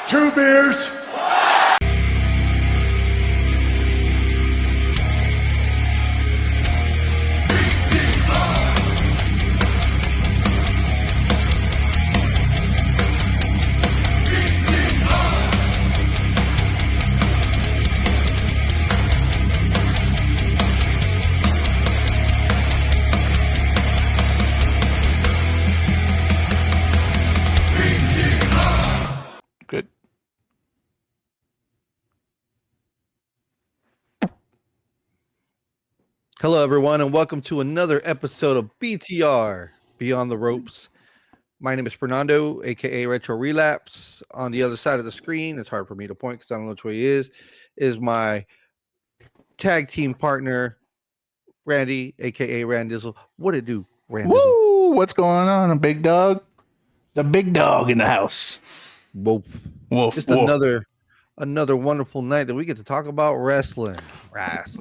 2 beers. Good. Hello, everyone, and welcome to another episode of BTR Beyond the Ropes. My name is Fernando, aka Retro Relapse. On the other side of the screen, it's hard for me to point because I don't know which way he is my tag team partner, Randy, aka Randizzle. What it do, Randizzle? Woo! What's going on, a big dog? The big dog in the house. Woof. Wolf. Just wolf. another wonderful night that we get to talk about wrestling.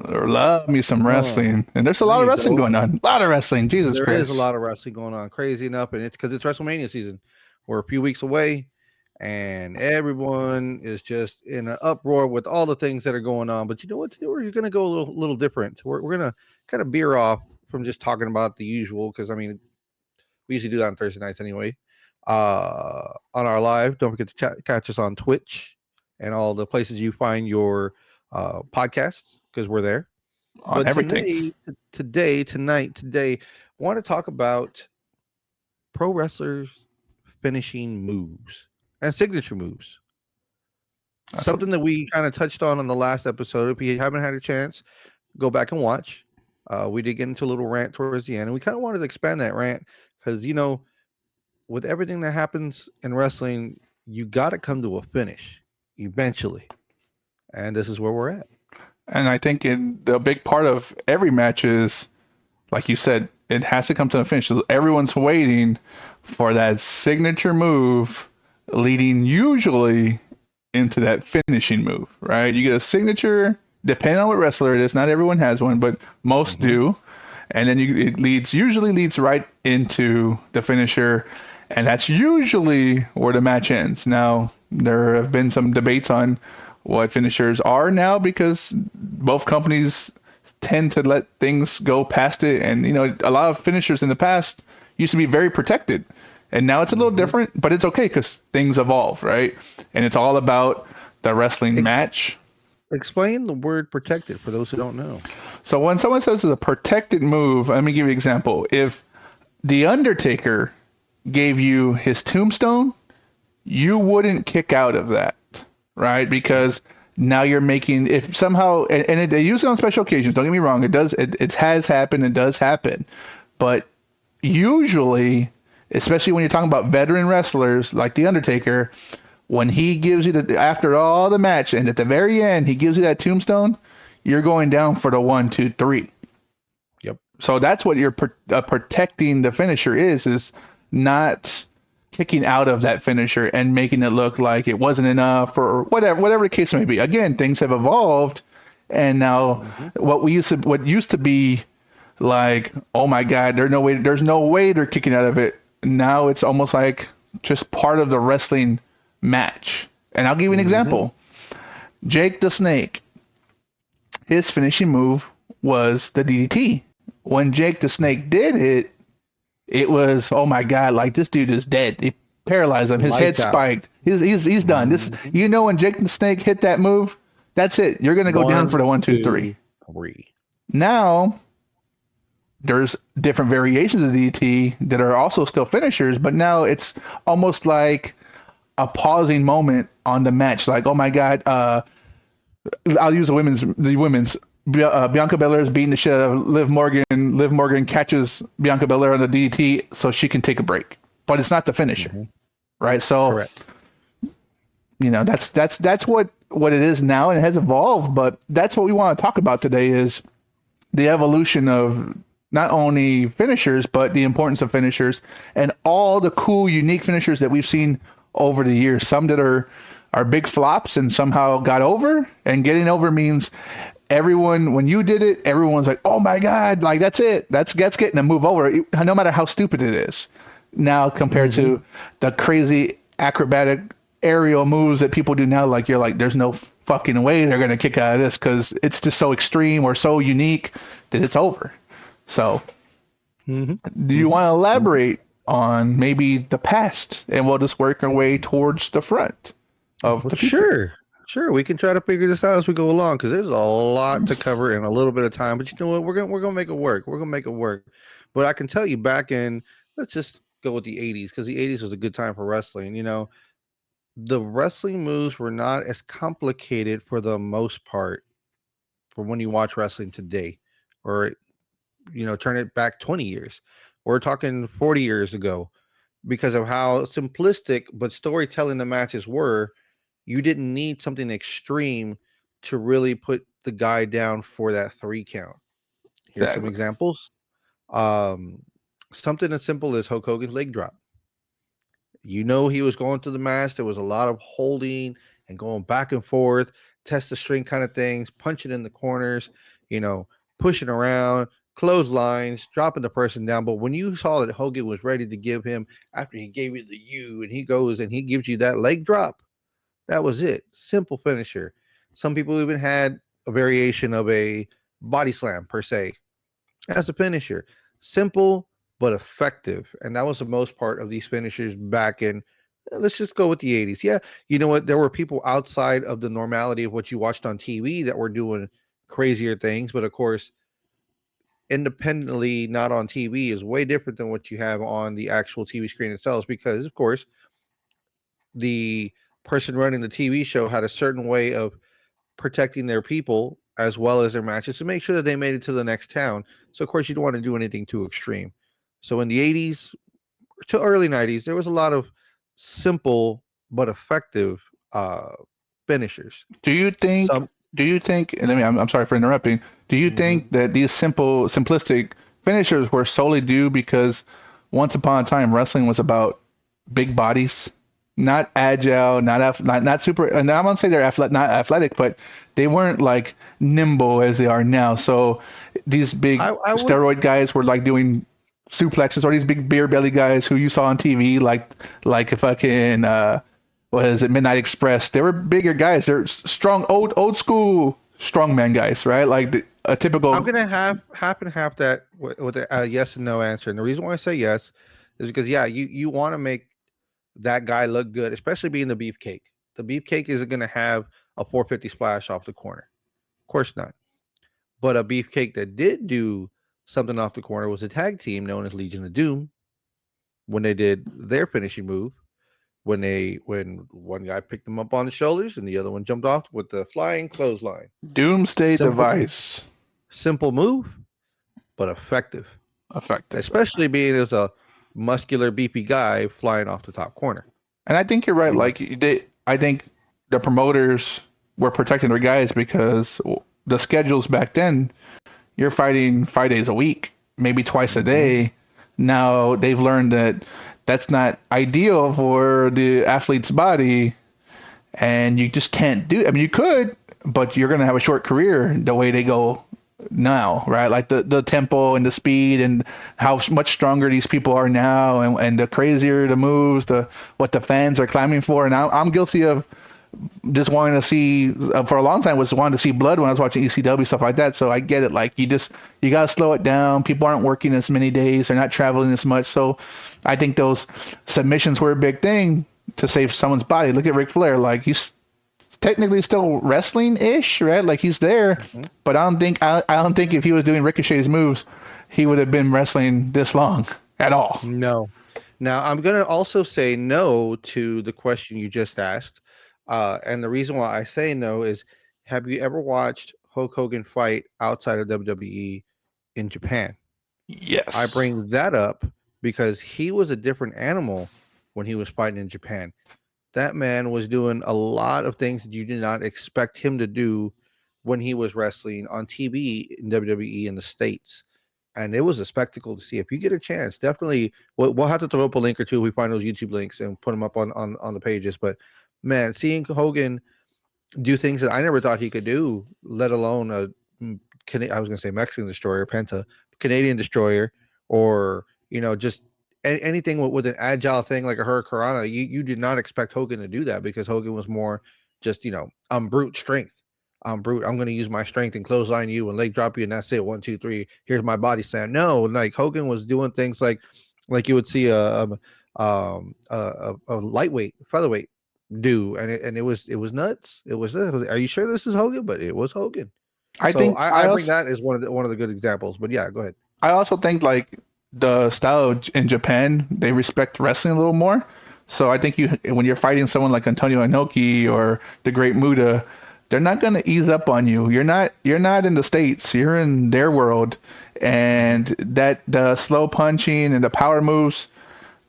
Love me some wrestling. And there's a lot of wrestling going on. A lot of wrestling. Jesus Christ. There is a lot of wrestling going on. Crazy enough. And it's because it's WrestleMania season. We're a few weeks away. And everyone is just in an uproar with all the things that are going on. But you know what? We're going to go a little different. We're going to kind of veer off from just talking about the usual. Because, I mean, we usually do that on Thursday nights anyway. On our live. Don't forget to catch us on Twitch and all the places you find your podcasts. Because we're there. On But everything. today, I want to talk about pro wrestlers finishing moves and signature moves. Something that we kind of touched on the last episode. If you haven't had a chance, go back and watch. We did get into a little rant towards the end, and we kind of wanted to expand that rant because, you know, with everything that happens in wrestling, you got to come to a finish eventually. And this is where we're at. And I think the big part of every match is, like you said, it has to come to a finish. So everyone's waiting for that signature move leading usually into that finishing move, right? You get a signature, depending on what wrestler it is. Not everyone has one, but most do. And then it usually leads right into the finisher. And that's usually where the match ends. Now, there have been some debates on what finishers are now because both companies tend to let things go past it. And, you know, a lot of finishers in the past used to be very protected. And now it's a little different, but it's okay because things evolve, right? And it's all about the wrestling match. Explain the word protected for those who don't know. So when someone says it's a protected move, let me give you an example. If The Undertaker gave you his tombstone, you wouldn't kick out of that, right? Because now you're making, if somehow, and they use it on special occasions, don't get me wrong, it has happened, it does happen. But usually, especially when you're talking about veteran wrestlers like The Undertaker, when he gives you after all the match and at the very end, he gives you that tombstone, you're going down for the 1, 2, 3. Yep. So that's what you're protecting the finisher is not kicking out of that finisher and making it look like it wasn't enough or whatever the case may be. Again, things have evolved, and now what used to be like, oh my God, there's no way they're kicking out of it. Now it's almost like just part of the wrestling match. And I'll give you an example. Jake the Snake, his finishing move was the DDT. When Jake the Snake did it, it was, oh my God, like this dude is dead. He paralyzed him. His Lights head out. spiked. He's done. This, you know, when Jake the Snake hit that move, that's it. You're gonna go down for the 1, 2, 3. Now there's different variations of DDT that are also still finishers, but now it's almost like a pausing moment on the match. Like, oh my God, I'll use the women's. Bianca Belair is beating the shit out of Liv Morgan. Liv Morgan catches Bianca Belair on the DDT so she can take a break, but it's not the finisher, right? So, Correct. You know, that's what it is now, and it has evolved. But that's what we want to talk about today is the evolution of not only finishers but the importance of finishers and all the cool, unique finishers that we've seen over the years. Some that are big flops and somehow got over, and getting over means everyone, when you did it, everyone's like, oh my God, like that's it. That's getting a move over, no matter how stupid it is. Now compared to the crazy acrobatic aerial moves that people do now, like you're like, there's no fucking way they're gonna kick out of this because it's just so extreme or so unique that it's over. So, Hmm. do you Hmm. want to elaborate on maybe the past, and we'll just work our way towards the front of Well, the future? sure. We can try to figure this out as we go along because there's a lot to cover in a little bit of time. But you know what? We're gonna make it work. We're gonna make it work. But I can tell you, back in, let's just go with the '80s because the '80s was a good time for wrestling. The wrestling moves were not as complicated for the most part from when you watch wrestling today, or turn it back 20 years. We're talking 40 years ago because of how simplistic but storytelling the matches were. You didn't need something extreme to really put the guy down for that 3 count. Here's some Exactly. examples. Um, Something as simple as Hulk Hogan's leg drop. He was going through the match. There was a lot of holding and going back and forth, test the string kind of things, punching in the corners, you know, pushing around, clotheslines, dropping the person down. But when you saw that Hogan was ready to give him, after he gave you the U and he goes and he gives you that leg drop, that was it. Simple finisher. Some people even had a variation of a body slam per se as a finisher. Simple but effective. And that was the most part of these finishers back in, let's just go with the 80s. Yeah, you know what? There were people outside of the normality of what you watched on TV that were doing crazier things. But of course, independently, not on TV, is way different than what you have on the actual TV screen itself because, of course, the person running the TV show had a certain way of protecting their people as well as their matches to make sure that they made it to the next town. So of course you don't want to do anything too extreme. So in the 80s to early 90s, there was a lot of simple but effective uh, finishers. Do you think? Some. Do you think? And I'm sorry for interrupting. Do you think Mhm. that these simplistic finishers were solely due because once upon a time wrestling was about big bodies, not agile, not super. And I'm gonna say they're not athletic, but they weren't like nimble as they are now. So these big I would. steroid guys were like doing suplexes, or these big beer belly guys who you saw on TV, like if fucking what is it, Midnight Express. They were bigger guys. They're strong, old school strongman guys, right? Like a I'm typical. gonna have half and half that with a yes and no answer. And the reason why I say yes is because yeah, you want to make that guy look good, especially being the beefcake. The beefcake isn't gonna have a 450 splash off the corner. Of course not. But a beefcake that did do something off the corner was a tag team known as Legion of Doom when they did their finishing move. When one guy picked them up on the shoulders and the other one jumped off with the flying clothesline. Doomsday Simple device simple move, but effective. effective. Especially being as a muscular, beefy guy flying off the top corner. And I think you're right. You know. I think the promoters were protecting their guys because the schedules back then, you're fighting 5 days a week, maybe twice a Hmm. day. Now they've learned that that's not ideal for the athlete's body, and you just can't do. I mean, you could, but you're gonna have a short career the way they go now, right? Like the tempo and the speed and how much stronger these people are now, and the crazier the moves, the what the fans are clamoring for. And I'm guilty of just wanting to see for a long time was wanting to see blood when I was watching ECW stuff like that. So I get it. Like you gotta slow it down. People aren't working as many days. They're not traveling as much. So I think those submissions were a big thing to save someone's body. Look at Ric Flair. Like he's technically still wrestling ish, right? Like he's there, Hmm. but I don't think if he was doing Ricochet's moves, he would have been wrestling this long at all. No. Now I'm gonna also say no to the question you just asked, and the reason why I say no is, have you ever watched Hulk Hogan fight outside of WWE in Japan? I Yes. bring that up because he was a different animal when he was fighting in Japan. That man was doing a lot of things that you did not expect him to do when he was wrestling on TV in WWE in the States. And it was a spectacle to see. If you get a chance, definitely we'll have to throw up a link or two. We find those YouTube links and put them up on the pages. But man, seeing Hogan do things that I never thought he could do, let alone I was going to say Mexican destroyer, Penta, Canadian destroyer, or just anything with an agile thing like a Hurricanrana, you did not expect Hogan to do that because Hogan was more just I'm brute strength. I'm brute. I'm going to use my strength and clothesline you and leg drop you, and that's it. 1, 2, 3. Here's my body slam. No, like Hogan was doing things like you would see a lightweight featherweight do, and it was nuts. Are you sure this is Hogan? But it was Hogan. I So think I bring that as one of the good examples. But yeah, go ahead. I also think like the style in Japan, they respect wrestling a little more. So I think you when you're fighting someone like Antonio Inoki or the Great Muta, they're not going to ease up on you. You're not in the States. You're in their world, Hmm. and that the slow punching and the power moves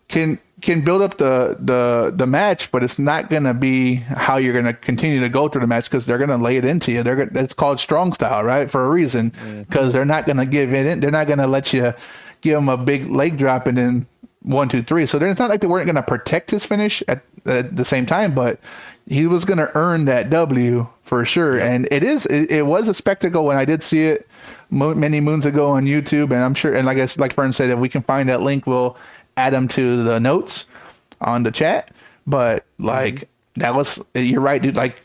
can build up the match, but it's not going to be how you're going to continue to go through the match because they're going to lay it into you. It's called strong style, right? For a reason, Hmm. because they're not going to give in. They're not going to let you give them a big leg drop and then 1, 2, 3. So it's not like they weren't going to protect his finish at the same time, but he was going to earn that W for sure. Yep. And it was a spectacle when I did see it many moons ago on YouTube, and I'm sure. And like like Fern said, if we can find that link, we'll add them to the notes on the chat. But Hmm. like that was, you're right, dude. Like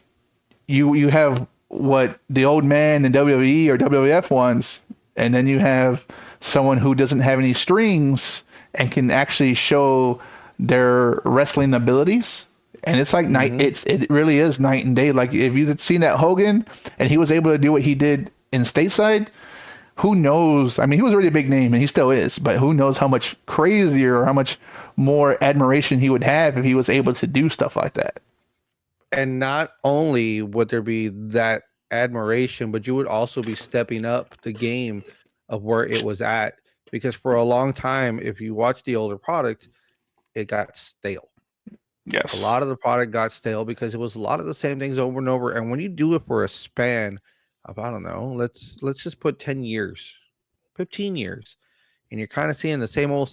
you have what the old man in WWE or WWF wants, and then you have someone who doesn't have any strings and can actually show their wrestling abilities. And it's like night. Hmm. It really is night and day. Like if you had seen that Hogan and he was able to do what he did in stateside, who knows? I mean, he was already a big name and he still is, but who knows how much crazier or how much more admiration he would have if he was able to do stuff like that. And not only would there be that admiration, but you would also be stepping up the game of where it was at. Because for a long time, if you watch the older product, it got stale. A Yes. lot of the product got stale because it was a lot of the same things over and over. And when you do it for a span of, I don't know, let's just put 10 years, 15 years, and you're kind of seeing the same old,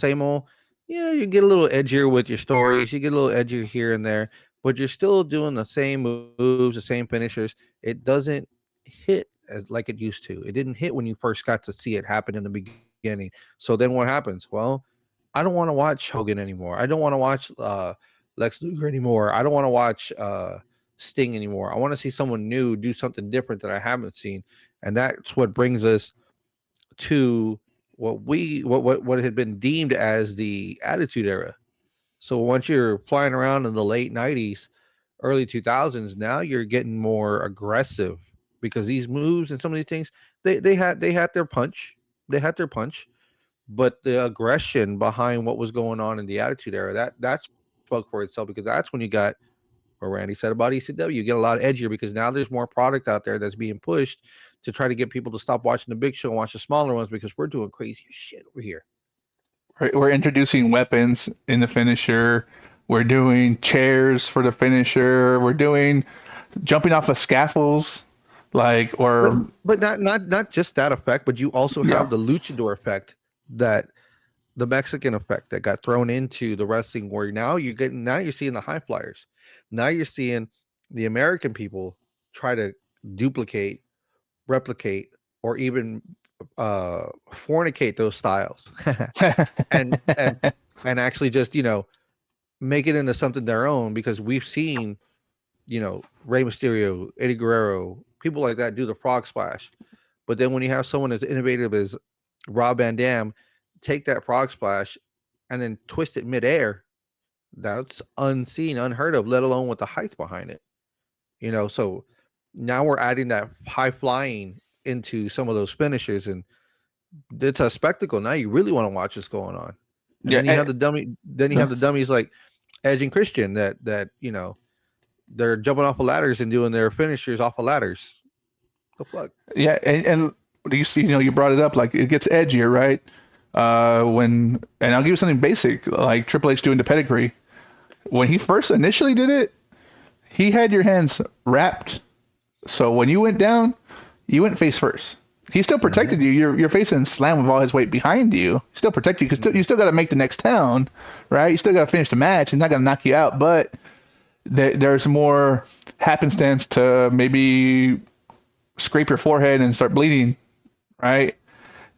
yeah, you get a little edgier with your stories, you get a little edgier here and there, but you're still doing the same moves, the same finishers. It doesn't hit as like it used to. It didn't hit when you first got to see it happen in the beginning. So then what happens? Well, I don't want to watch Hogan anymore. I don't want to watch Lex Luger anymore. I don't want to watch Sting anymore. I want to see someone new do something different that I haven't seen, and that's what brings us to what had been deemed as the Attitude Era. So once you're flying around in the late '90s, early 2000s, now you're getting more aggressive because these moves and some of these things they had their punch, they had their punch, but the aggression behind what was going on in the Attitude Era that spoke for itself because that's when you got what Randy said about ECW. You get a lot edgier because now there's more product out there that's being pushed to try to get people to stop watching the big show and watch the smaller ones because we're doing crazy shit over here. We're introducing weapons in the finisher. We're doing chairs for the finisher. We're doing jumping off of scaffolds, like But or but not just that effect, but you also yeah. have the luchador effect, that the Mexican effect that got thrown into the wrestling, where now you're seeing the high flyers. Now you're seeing the American people try to duplicate, replicate, or even fornicate those styles, and and and actually just make it into something their own, because we've seen Rey Mysterio, Eddie Guerrero, people like that do the frog splash. But then when you have someone as innovative as Rob Van Dam take that frog splash and then twist it midair, that's unseen, unheard of, let alone with the height behind it. So now we're adding that high flying into some of those finishers, and it's a spectacle. Now you really want to watch what's going on. And Yeah, then you have the dummies like Edge and Christian that they're jumping off of ladders and doing their finishers off of ladders. The fuck? yeah, and you see, you brought it up, like it gets edgier, right? When and I'll give you something basic, like Triple H doing the pedigree. When he first initially did it, he had your hands wrapped, so when you went down, you went face first. He still protected Hmm. you. You're facing slam with all his weight behind you. He still protect you because you still got to make the next town, right? You still got to finish the match. He's not going to knock you out, but there's more happenstance to maybe scrape your forehead and start bleeding, right?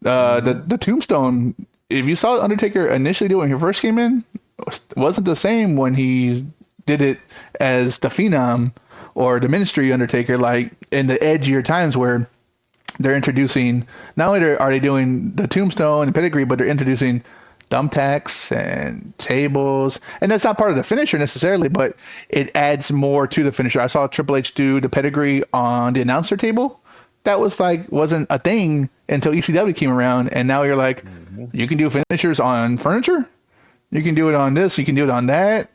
The Hmm. the tombstone if you saw Undertaker initially do it when he first came in, it wasn't the same when he did it as the Phenom or the Ministry Undertaker, like in the edgier times where they're introducing, not only are they doing the tombstone and pedigree, but they're introducing thumbtacks and tables, and that's not part of the finisher necessarily, but it adds more to the finisher. I saw Triple H do the pedigree on the announcer table. That was like wasn't a thing until ECW came around, and now you're like, Hmm. you can do finishers on furniture. You can do it on this. You can do it on that.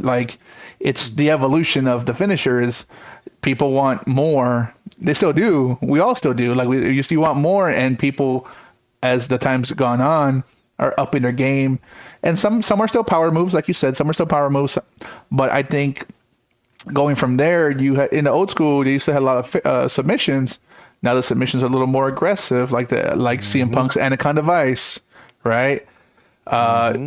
Like it's the evolution of the finisher. Is people want more. They still do. We all still do. Like we used to want more, and people, as the times have gone on, are upping their game. And some are still power moves, like you said. Some are still power moves. But I think going from there, in the old school, they used to have a lot of submissions. Now the submissions are a little more aggressive, like CM Hmm. Punk's Anaconda Vice, right? Uh, Hmm.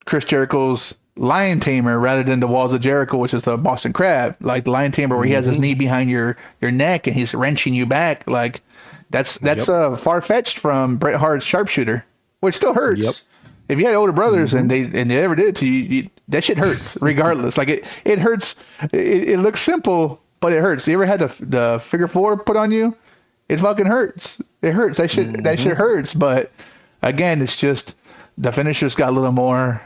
Chris Jericho's Lion Tamer rather than the Walls of Jericho, which is the Boston Crab, like the Lion Tamer where he has his Hmm. knee behind your neck and he's wrenching you back. Like that's Yep. far fetched from Bret Hart's Sharpshooter, which still Yep. hurts. If you had older brothers Hmm. and they ever did it to you, that shit hurts regardless. Like it hurts. It looks simple, but it hurts. You ever had the figure four put on you? It fucking hurts. It hurts. That shit Hmm. hurts. But again, it's just the finishers got a little more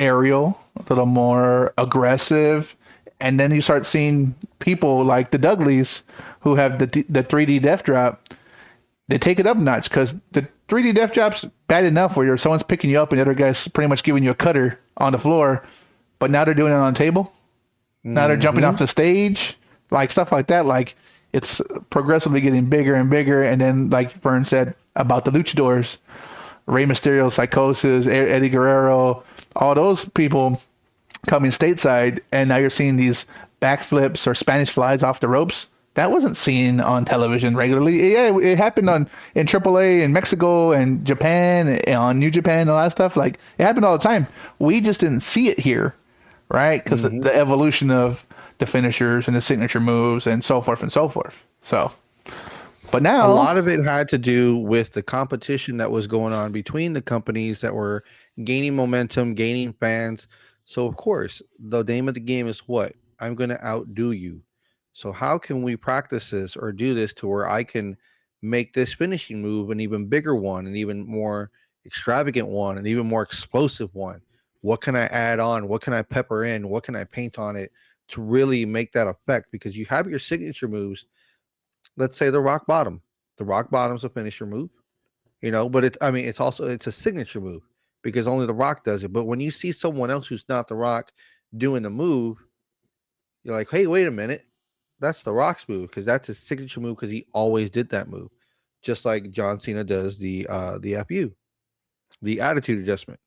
aerial, a little more aggressive, and then you start seeing people like the Dudleys who have the 3D death drop. They take it up a notch because the 3D death drop's bad enough where someone's picking you up and the other guy's pretty much giving you a cutter on the floor, but now they're doing it on the table. Now they're jumping off Hmm. the stage, like stuff like that. Like it's progressively getting bigger and bigger. And then, like Vern said about the luchadors, Rey Mysterio, Psychosis, Eddie Guerrero, all those people coming stateside, and now you're seeing these backflips or Spanish flies off the ropes. That wasn't seen on television regularly. Yeah, it happened on in AAA in Mexico and Japan, on New Japan and all that stuff. Like it happened all the time. We just didn't see it here, right? Because Hmm. the evolution of the finishers and the signature moves and so forth and so forth. So, but A now, lot of it had to do with the competition that was going on between the companies that were gaining momentum, gaining fans. So, of course, the name of the game is what? I'm going to outdo you. So, how can we practice this or do this to where I can make this finishing move an even bigger one, an even more extravagant one, an even more explosive one? What can I add on? What can I pepper in? What can I paint on it to really make that effect? Because you have your signature moves, let's say the rock bottom. The rock bottom's a finisher move, but it's also it's a signature move because only the rock does it. But when you see someone else who's not the rock doing the move, you're like, hey, wait a minute, that's the rock's move because that's his signature move because he always did that move, just like John Cena does the FU, the attitude adjustment,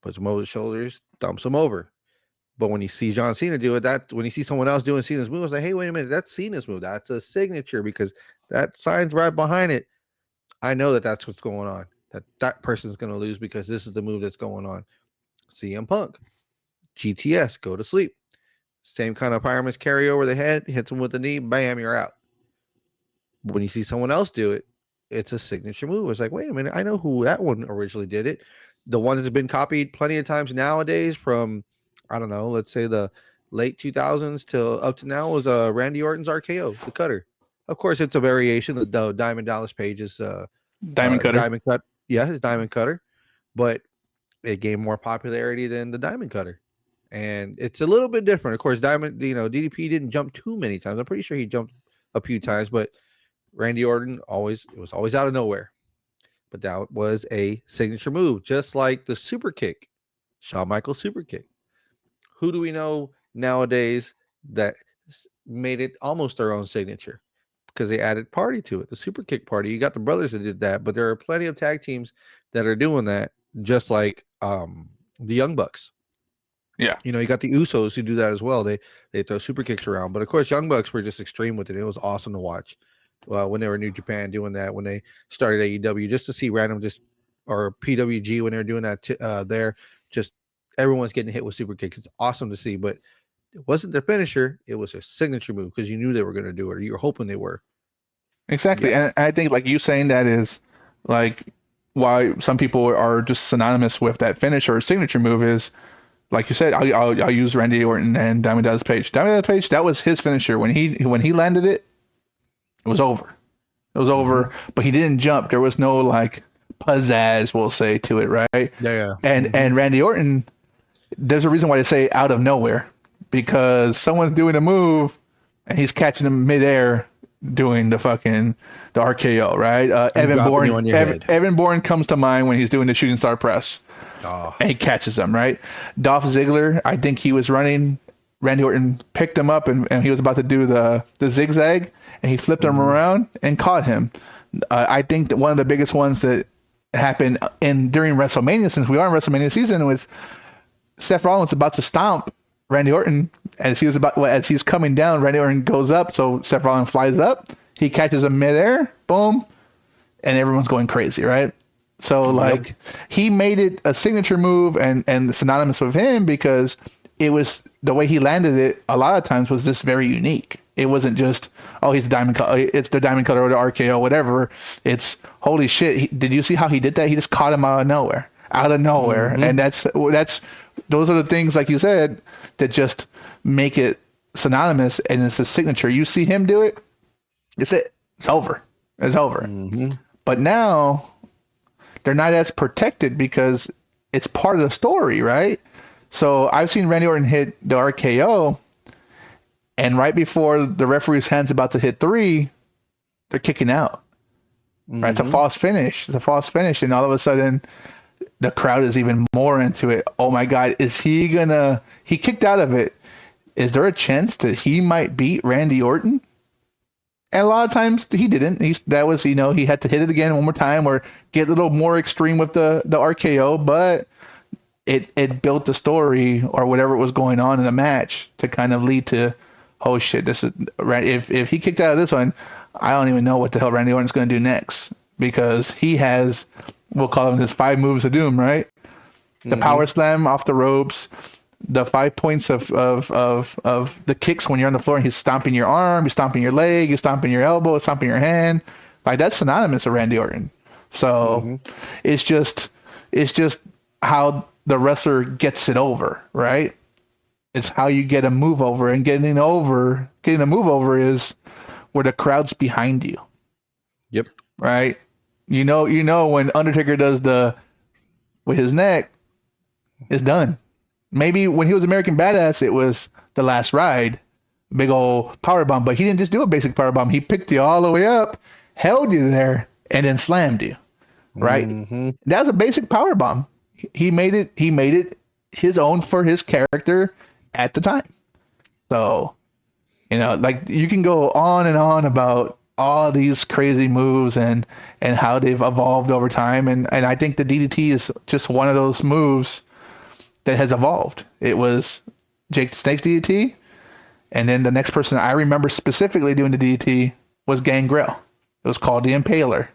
puts him over the shoulders, dumps him over. But when you see John Cena do it, that when you see someone else doing Cena's move, it's like, hey, wait a minute, that's Cena's move. That's a signature because that sign's right behind it. I know that that's what's going on. That person's going to lose because this is the move that's going on. CM Punk, GTS, go to sleep. Same kind of pyramids carry over the head, hits him with the knee, bam, you're out. But when you see someone else do it, it's a signature move. It's like, wait a minute, I know who that one originally did it. The one that's been copied plenty of times nowadays from, I don't know, let's say the late 2000s till up to now was Randy Orton's RKO, the cutter. Of course, it's a variation. The Diamond Dallas Page's Diamond Cutter. Diamond Cut. Yeah, his Diamond Cutter, but it gained more popularity than the Diamond Cutter. And it's a little bit different. Of course, DDP didn't jump too many times. I'm pretty sure he jumped a few times, but Randy Orton it was always out of nowhere. But that was a signature move, just like the super kick, Shawn Michaels super kick. Who do we know nowadays that made it almost their own signature? Because they added party to it, the super kick party. You got the brothers that did that, but there are plenty of tag teams that are doing that, just like the Young Bucks. Yeah, You got the Usos who do that as well. They throw super kicks around, but of course, Young Bucks were just extreme with it. It was awesome to watch when they were in New Japan doing that. When they started AEW, just to see random just or PWG when they were doing that there, just everyone's getting hit with super kicks. It's awesome to see, but it wasn't their finisher. It was their signature move because you knew they were going to do it, or you were hoping they were. exactly. Yep. And I think like you saying that is like why some people are just synonymous with that finish or signature move is, like you said, I'll use Randy Orton and Diamond Dallas Page. Diamond Dallas Page, that was his finisher. When he landed it, it was over. It was Mm-hmm. over. But he didn't jump. There was no like pizzazz, we'll say, to it, right? Yeah, yeah. And Randy Orton, there's a reason why they say out of nowhere, because someone's doing a move and he's catching them midair doing the RKO, right? Dropping you on your head. Evan Bourne comes to mind when he's doing the shooting star press, Oh. and he catches them, right? Dolph Ziggler, I think he was running. Randy Orton picked him up, and he was about to do the zigzag, and he flipped him around and caught him. I think that one of the biggest ones that happened during WrestleMania, since we are in WrestleMania season, was Seth Rollins about to stomp Randy Orton as he's coming down. Randy Orton goes up, so Seth Rollins flies up. He catches him midair, boom, and everyone's going crazy, right? So like he made it a signature move and synonymous with him because it was the way he landed it. A lot of times was just very unique. It wasn't just it's the diamond cutter or the RKO, whatever. It's holy shit. Did you see how he did that? He just caught him out of nowhere, and that's those are the things, like you said, that just make it synonymous and it's a signature. You see him do it, it's over. It's over. Mm-hmm. But now they're not as protected because it's part of the story, right? So I've seen Randy Orton hit the RKO, and right before the referee's hand's about to hit 3, they're kicking out. Right? It's a false finish. And all of a sudden, the crowd is even more into it. Oh my God, he kicked out of it. Is there a chance that he might beat Randy Orton? And a lot of times he didn't. He had to hit it again one more time or get a little more extreme with the RKO, but it built the story or whatever was going on in the match to kind of lead to, oh shit, this is right. If he kicked out of this one, I don't even know what the hell Randy Orton's going to do next, because he has, we'll call them his 5 moves of doom, right? The power slam off the ropes, the 5 points of the kicks when you're on the floor and he's stomping your arm, he's stomping your leg, he's stomping your elbow, he's stomping your hand. Like, that's synonymous with Randy Orton. So it's just how the wrestler gets it over, right? It's how you get a move over, and getting a move over is where the crowd's behind you. Yep. Right? You know when Undertaker does with his neck, it's done. Maybe when he was American Badass, it was the last ride, big old power bomb, but he didn't just do a basic power bomb. He picked you all the way up, held you there, and then slammed you. Right? That was a basic power bomb. He made it his own for his character at the time. So, like, you can go on and on about all these crazy moves and how they've evolved over time. And I think the DDT is just one of those moves that has evolved. It was Jake the Snake's DDT. And then the next person I remember specifically doing the DDT was Gangrel. It was called the Impaler,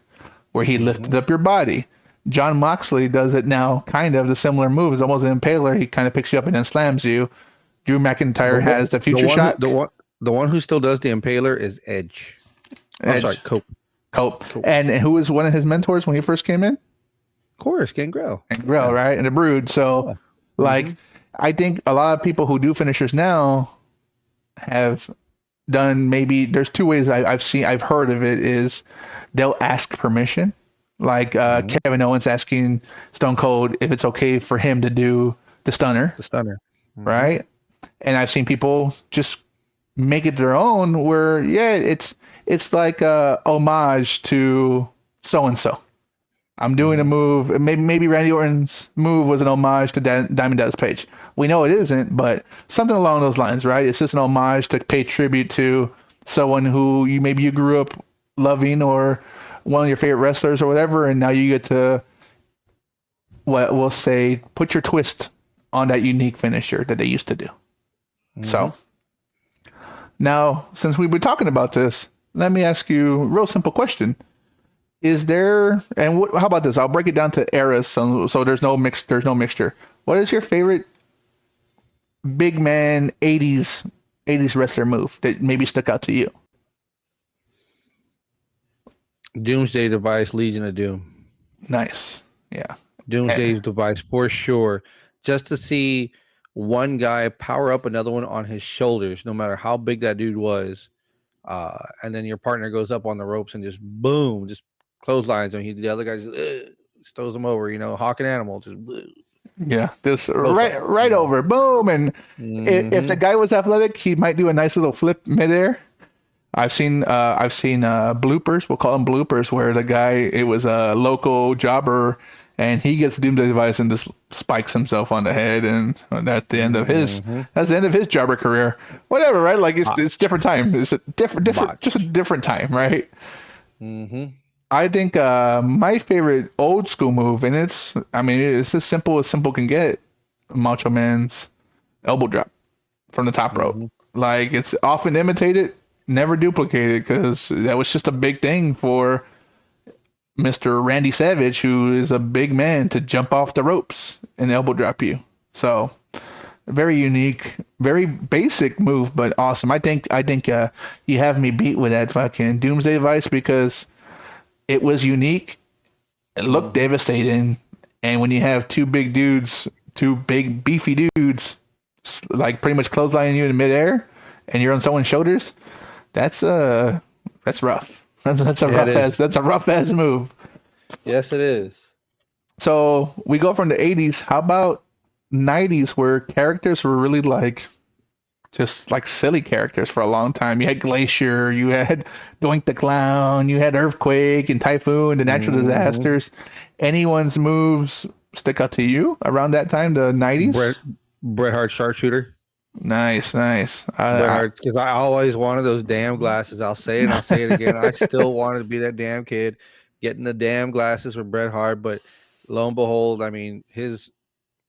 where he lifted up your body. John Moxley does it now, kind of the similar move. It's almost an Impaler. He kind of picks you up and then slams you. Drew McIntyre has the future shot. The one who still does the Impaler is Edge. I'm sorry, Cope. And who was one of his mentors when he first came in? Of course, Gangrel. Right? And the Brood. So, I think a lot of people who do finishers now have done, maybe there's 2 ways I've heard of it, is they'll ask permission. Like Kevin Owens asking Stone Cold if it's okay for him to do the stunner. Right? And I've seen people just make it their own, where it's like a homage to so and so. I'm doing a move. Maybe Randy Orton's move was an homage to Diamond Dallas Page. We know it isn't, but something along those lines, right? It's just an homage to pay tribute to someone who you grew up loving, or one of your favorite wrestlers or whatever, and now you get to, what we'll say, put your twist on that unique finisher that they used to do. So, now, since we've been talking about this, let me ask you a real simple question. Is there, and how about this? I'll break it down to eras, so there's no mixture. What is your favorite big man 80s wrestler move that maybe stuck out to you? Doomsday Device, Legion of Doom. Nice. Yeah. Eh, Doomsday's device for sure. Just to see one guy power up another one on his shoulders, no matter how big that dude was, and then your partner goes up on the ropes and just boom, just clotheslines him. The other guy just throws him over. Hawk and animal, just yeah. Just clothesline. right over. Boom. And if the Mm-hmm. guy was athletic, he might do a nice little flip midair. I've seen bloopers. We'll call them bloopers, where the guy, it was a local jobber, and he gets doomed to the device and just spikes himself on the head, and Mm-hmm. that's the end of his jobber career. Whatever, right? Like it's Botched. different time. It's a just a Botched. different time, right? Mm-hmm. I think my favorite old school move, and I mean, it's as simple can get. Macho Man's elbow drop from the top rope. Mm-hmm. Like it's often imitated, never duplicated, because that was just a big thing for Mr. Randy Savage, who is a big man, to jump off the ropes and elbow drop you. So very unique, very basic move, but awesome. I think you have me beat with that fucking Doomsday Device, because it was unique. It looked Mm-hmm. devastating, and when you have two big dudes, two big beefy dudes, like pretty much clotheslining you in midair, and you're on someone's shoulders, that's rough. Yeah, it is. That's a rough ass move. Yes, it is. So we go from the 80s. How about 90s, where characters were really like just like silly characters for a long time? You had Glacier, you had Doink the Clown, you had Earthquake and Typhoon, the natural Mm-hmm. disasters. Anyone's moves stick out to you around that time, the 90s? Bret Bret Hart sharpshooter. Nice, nice. Bret Hart, because I always wanted those damn glasses. I'll say it and I'll say it again. I still wanted to be that damn kid getting the damn glasses for Bret Hart, but lo and behold, I mean, his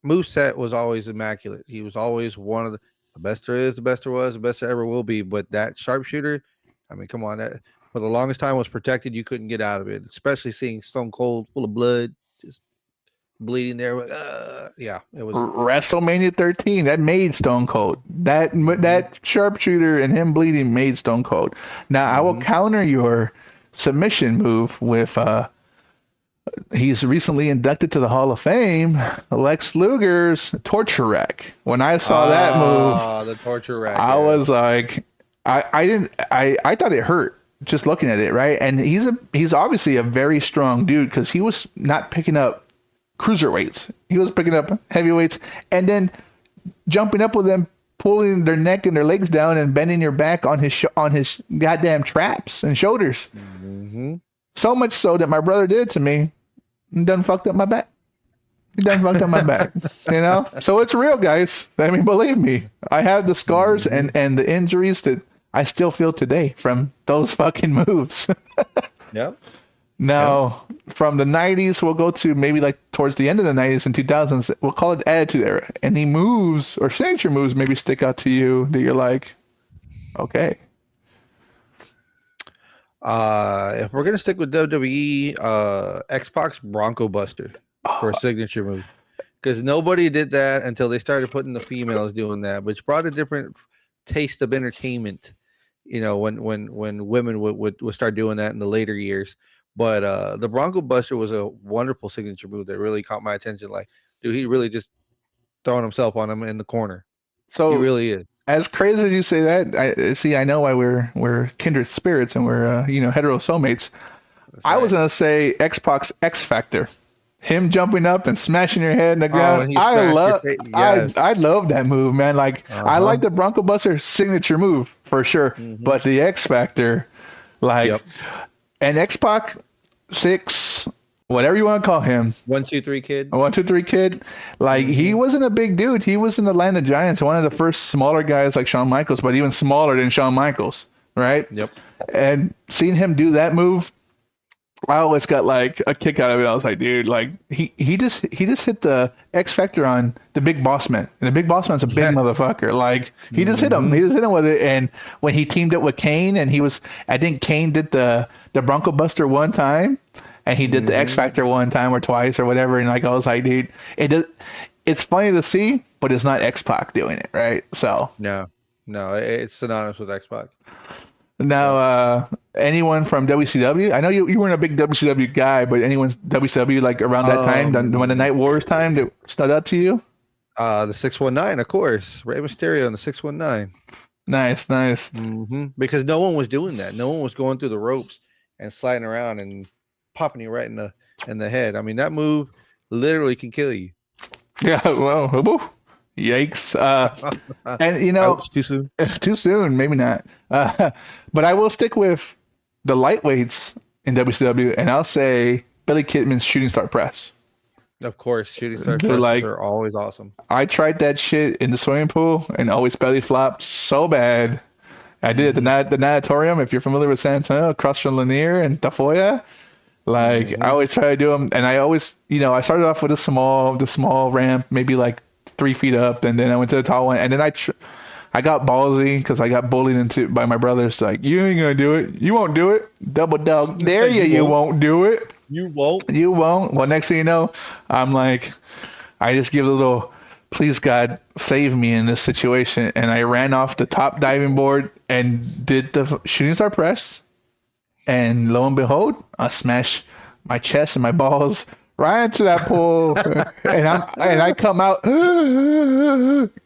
move set was always immaculate. He was always one of the best there is, the best there was, the best there ever will be. But that sharpshooter, I mean, come on, that for the longest time was protected. You couldn't get out of it, especially seeing Stone Cold full of blood, just bleeding there. Yeah, it was. WrestleMania 13, that made Stone Cold. Hmm. That sharpshooter and him bleeding made Stone Cold. Now I will Hmm. counter your submission move with he's recently inducted to the Hall of Fame, Lex Luger's torture rack. When I saw that move, Ah, the torture rack. I Yes. was like, I thought it hurt just looking at it, right? And he's obviously a very strong dude, because he was not picking up cruiserweights. He was picking up heavyweights, and then jumping up with them, pulling their neck and their legs down, and bending your back on his goddamn traps and shoulders. Hmm. So much so that my brother did to me, and done fucked up my back. He done fucked up my back. You know? So it's real, guys. I mean, believe me. I have the scars Hmm. and the injuries that I still feel today from those fucking moves. Yep. Yep. Now, from the 90s, we'll go to maybe like towards the end of the 90s and 2000s. We'll call it Attitude Era. Any moves or signature moves maybe stick out to you that you're like, okay. If we're gonna stick with WWE, X-Pac's Bronco Buster for a Oh, signature move, because nobody did that until they started putting the females doing that, which brought a different taste of entertainment. When women would start doing that in the later years. But the Bronco Buster was a wonderful signature move that really caught my attention. Like, dude, he really just throwing himself on him in the corner. He so really is. as crazy as you say that, I know why we're kindred spirits and we're hetero soulmates. That's I was right. gonna say X-Pac's X Factor, him jumping up and smashing your head in the Oh, ground. and he smashed your face. Yes. I love that move, man. Like Uh I huh. like the Bronco Buster signature move for sure, Hmm. but the X Factor, like Yep. an X-Pac six, whatever you want to call him, 1, 2, 3 kid. 1, 2, 3 kid. Like he Hmm. wasn't a big dude. He was in the Land of Giants, one of the first smaller guys like Shawn Michaels, but even smaller than Shawn Michaels, right? Yep. And seeing him do that move, I always got like a kick out of it. I was like, dude, like he just hit the X Factor on the Big Boss Man, and the Big Boss Man's a big Yeah. motherfucker. Like he just hit him. He Hmm. just hit him with it. And when he teamed up with Kane, and I think Kane did the Bronco Buster one time, and he did the X Hmm. Factor one time or twice or whatever. And like I was like, dude, it's funny to see, but it's not X Pac doing it, right? So No. No. It's synonymous with Xbox. Now, Yep. anyone from WCW? I know you weren't a big WCW guy, but anyone's WCW like around that time, when the Night Wars time, that stood out to you? The 619, of course. Rey Mysterio and the 619. Nice, nice. Because no one was doing that. No one was going through the ropes and sliding around and popping you right in the head. I mean, that move literally can kill you. Yeah, well, woo, yikes. And Ouch, too soon. too soon, maybe not. But I will stick with the lightweights in WCW, and I'll say Billy Kidman's shooting star press. Of course, shooting star They're presses like, are always awesome. I tried that shit in the swimming pool and always belly flopped so bad. I did it Hmm. the natatorium, if you're familiar with San Antonio, across from Lanier and Tafoya. Like I Hmm. always try to do them, and I always, I started off with the small ramp, maybe like 3 feet up, and then I went to the tall one, and then I got ballsy because I got bullied into by my brothers. Like, you ain't gonna do it, you won't do it, double dog dare you, You you won't. won't do it, You won't. you won't. Well, next thing you know, I'm like, I just give a little, please God save me in this situation, and I ran off the top diving board and did the shooting star press, and lo and behold, I smash my chest and my balls right into that pool, and I come out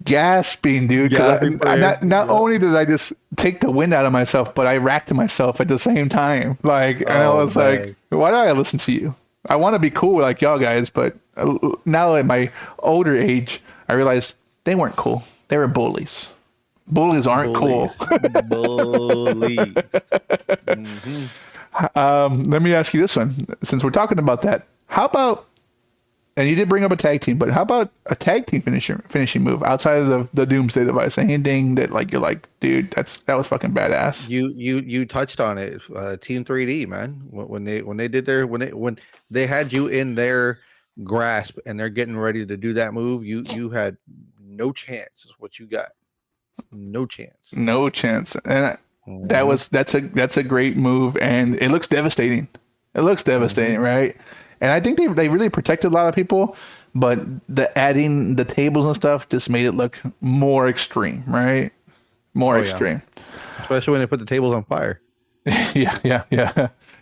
gasping, dude. Because Gasping for air. not Yep. only did I just take the wind out of myself, but I racked myself at the same time. Like, and I Oh was like, man. why do I listen to you? I want to be cool like y'all guys, but now at my older age, I realized they weren't cool. They were bullies. Bullies aren't cool. Bullies. Bullies. Hmm. Let me ask you this one, since we're talking about that. How about, and you did bring up a tag team, but how about a tag team finishing move outside of the Doomsday Device? Anything that like you're like, dude, that was fucking badass. You touched on it. Team 3D, man. When they did their when they had you in their grasp and they're getting ready to do that move, you had no chance. Is what you got. No chance. No chance. And Hmm. that's a great move, and it looks devastating. It looks Hmm. devastating, right? And I think they really protected a lot of people, but the adding the tables and stuff just made it look more extreme, right? More Oh yeah, extreme. especially when they put the tables on fire. Yeah.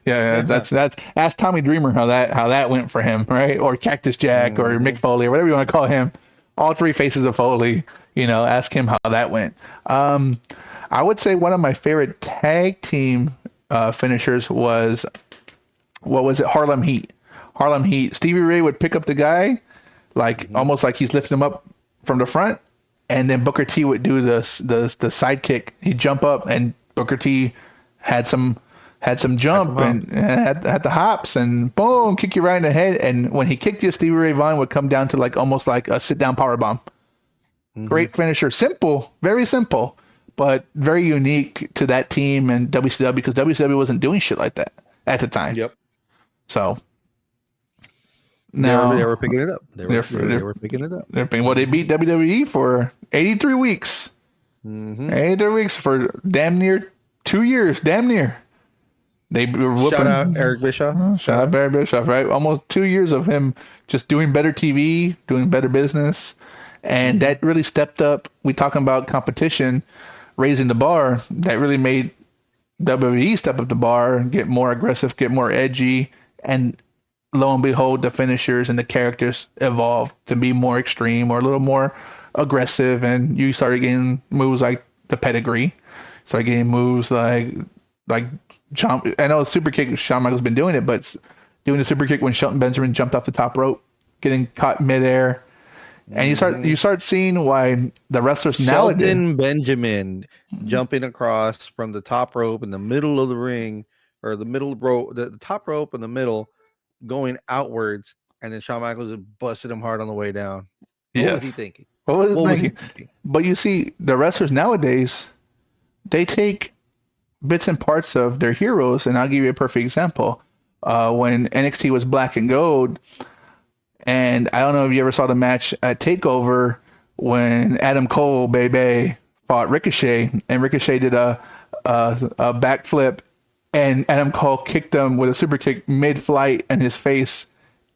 That's ask Tommy Dreamer how that went for him, right? Or Cactus Jack or Mick Hmm. Foley or whatever you want to call him. All three faces of Foley. Ask him how that went. Um, I would say one of my favorite tag team finishers was, what was it? Harlem Heat. Harlem Heat. Stevie Ray would pick up the guy like Hmm. almost like he's lifting him up from the front, and then Booker T would do the sidekick. He'd jump up, and Booker T had some Had some jump hops. and had the hops, and boom, kick you right in the head. And when he kicked you, Stevie Ray Vaughan would come down to like almost like a sit down power bomb. Hmm. Great finisher, simple, very simple, but very unique to that team and WCW, because WCW wasn't doing shit like that at the time. Yep. So They now were picking it up. they're They they're were picking it up. they're being, well, they Hmm. beat WWE for 83 weeks. Hmm. 83 weeks for damn near 2 years, damn near. They were Shout out whooping. Eric Bischoff. Shout Shout out out. Barry Bischoff, right? Almost 2 years of him just doing better TV, doing better business, and Hmm. that really stepped up. We talking about competition, raising the bar. That really made WWE step up the bar, get more aggressive, get more edgy, and lo and behold, the finishers and the characters evolved to be more extreme or a little more aggressive, and you started getting moves like the pedigree. Started getting moves like Shawn. I know super kick. Shawn Michaels been doing it, but doing the super kick when Shelton Benjamin jumped off the top rope, getting caught midair, and Hmm. you start seeing why the wrestlers nowadays. Shelton Benjamin jumping across from the top rope in the middle of the ring, or the middle rope, the top rope in the middle, going outwards, and then Shawn Michaels just busted him hard on the way down. What was he Yes. thinking? What was it What was he thinking? thinking? But you see, the wrestlers nowadays, they take bits and parts of their heroes, and I'll give you a perfect example. When NXT was Black and Gold, and I don't know if you ever saw the match at Takeover when Adam Cole, baby, fought Ricochet, and Ricochet did a backflip, and Adam Cole kicked him with a super kick mid-flight in his face,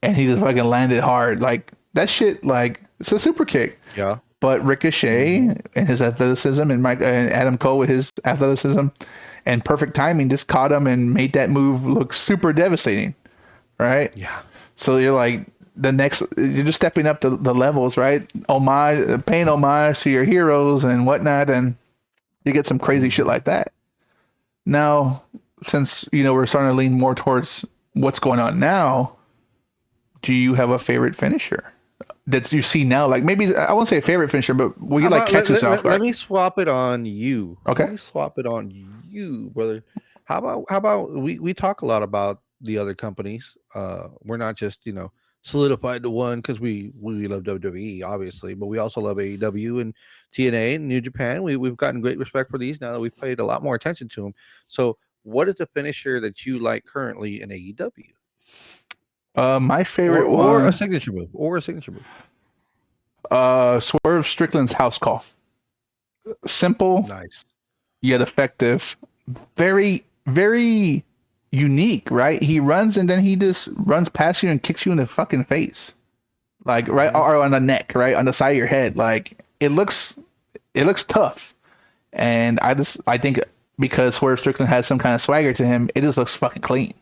and he just fucking landed hard. Like that shit, like it's a super kick. Yeah. But Ricochet Hmm. and his athleticism, and Adam Cole with his athleticism, and perfect timing just caught him and made that move look super devastating, right? Yeah. So you're like you're just stepping up the levels, right? Homage, paying homage to your heroes and whatnot, and you get some crazy shit Hmm. like that. Now, since we're starting to lean more towards what's going on now, do you have a favorite finisher that you see now? Like maybe I won't say a favorite finisher, but will How you like about catch us off let guard? me swap it on you. Let Okay. me swap it on you, brother. How about we talk a lot about the other companies. We're not just solidified to one because we love WWE obviously, but we also love AEW and TNA and New Japan. We've gotten great respect for these now that we've paid a lot more attention to them. So, what is the finisher that you like currently in AEW, My or favorite or a one, signature move, or a signature move? Swerve Strickland's house call. Simple Nice. yet effective. Very, very unique, right? He runs and then he just runs past you and kicks you in the fucking face, like right Hmm. or on the neck, right on the side of your head. Like it looks tough, and I think because Swerve Strickland has some kind of swagger to him, it just looks fucking clean.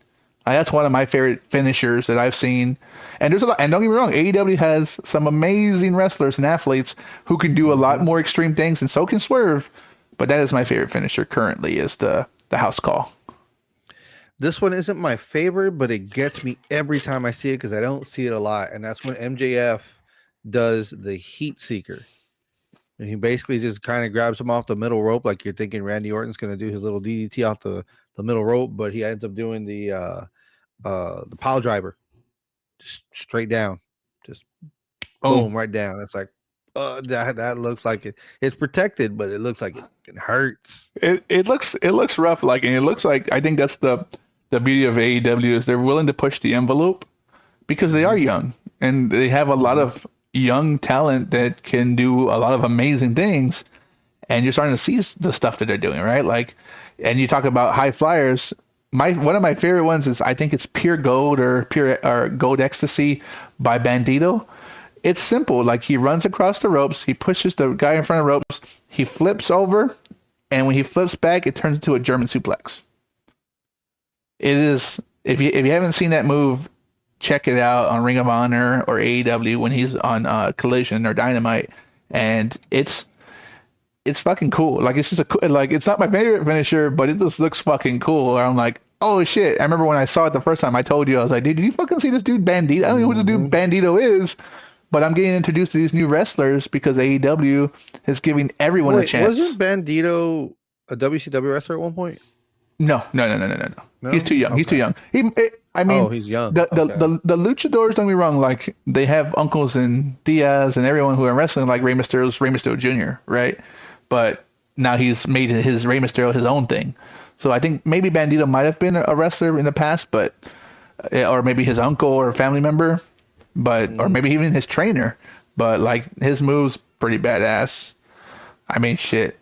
Like, that's one of my favorite finishers that I've seen. And there's a lot. And don't get me wrong, AEW has some amazing wrestlers and athletes who can do a lot Hmm. more extreme things, and so can Swerve. But that is my favorite finisher currently is the house call. This one isn't my favorite, but it gets me every time I see it because I don't see it a lot. And that's when MJF does the heat seeker. And he basically just kind of grabs him off the middle rope, like you're thinking Randy Orton's going to do his little DDT off the middle rope, but he ends up doing the pile driver, just straight down, just Boom. boom, right down. It's like, that looks like it's protected, but it looks like it hurts. It looks rough, like, and it looks like I think that's the beauty of AEW is they're willing to push the envelope because they are Hmm. young and they have a lot Hmm. of young talent that can do a lot of amazing things, and you're starting to see the stuff that they're doing, right? Like, and you talk about high flyers. My one of my favorite ones is I think it's Pure Gold or Pure or Gold Ecstasy by Bandito. It's simple. Like he runs across the ropes, he pushes the guy in front of the ropes, he flips over, and when he flips back, it turns into a German suplex. It is if you haven't seen that move, check it out on Ring of Honor or AEW when he's on Collision or Dynamite, and it's fucking cool. Like it's just like it's not my favorite finisher, but it just looks fucking cool. I'm like, oh shit! I remember when I saw it the first time. I told you I was like, dude, did you fucking see this dude Bandito? I don't know who the dude Hmm. Bandito is, but I'm getting introduced to these new wrestlers because AEW is giving everyone a Wait, wasn't chance. Bandito a WCW wrestler at one point? No, no, no, no, no, no, no. He's No. too young. He's too Okay. young. I Oh, mean, he's young. Okay. the luchadors, don't be wrong. Like they have uncles and Diaz and everyone who are wrestling, like Rey Mysterio Jr., right? But now he's made his Rey Mysterio his own thing. So I think maybe Bandito might have been a wrestler in the past, but or maybe his uncle or family member, but or Hmm. maybe even his trainer. But like his moves pretty badass. I mean, shit.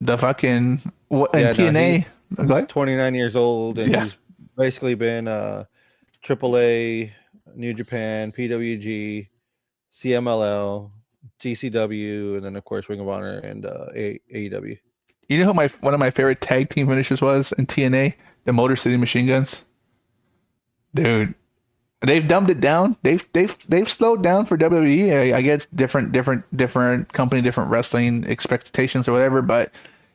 The fucking what in Yeah, no, TNA? Go he's ahead. 29 years old and Yes. he's basically been AAA, New Japan, PWG, CMLL, GCW, and then of course Ring of Honor and AEW. You know who my one of my favorite tag team finishers was in TNA? The Motor City Machine Guns. Dude, they've dumbed it down. They've slowed down for WWE. I guess different company, different wrestling expectations or whatever. But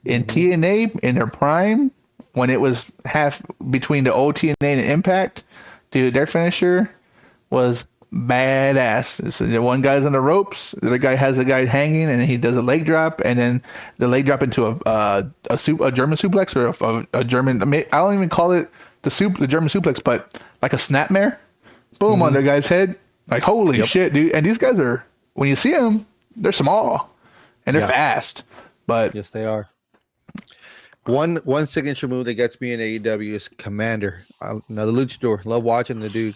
in Hmm. TNA, in their prime, when it was half between the old TNA and Impact, dude, their finisher was badass. So the one guy's on the ropes, the other guy has the guy hanging, and he does a leg drop, and then the leg drop into a German suplex or a German. I don't even call it the German suplex, but like a snapmare, boom on Hmm. the guy's head. Like holy Yep. shit, dude! And these guys are when you see them, they're small and they're Yeah. fast, but Yes, they are. One signature move that gets me in AEW is Commander. Another luchador. Love watching the dude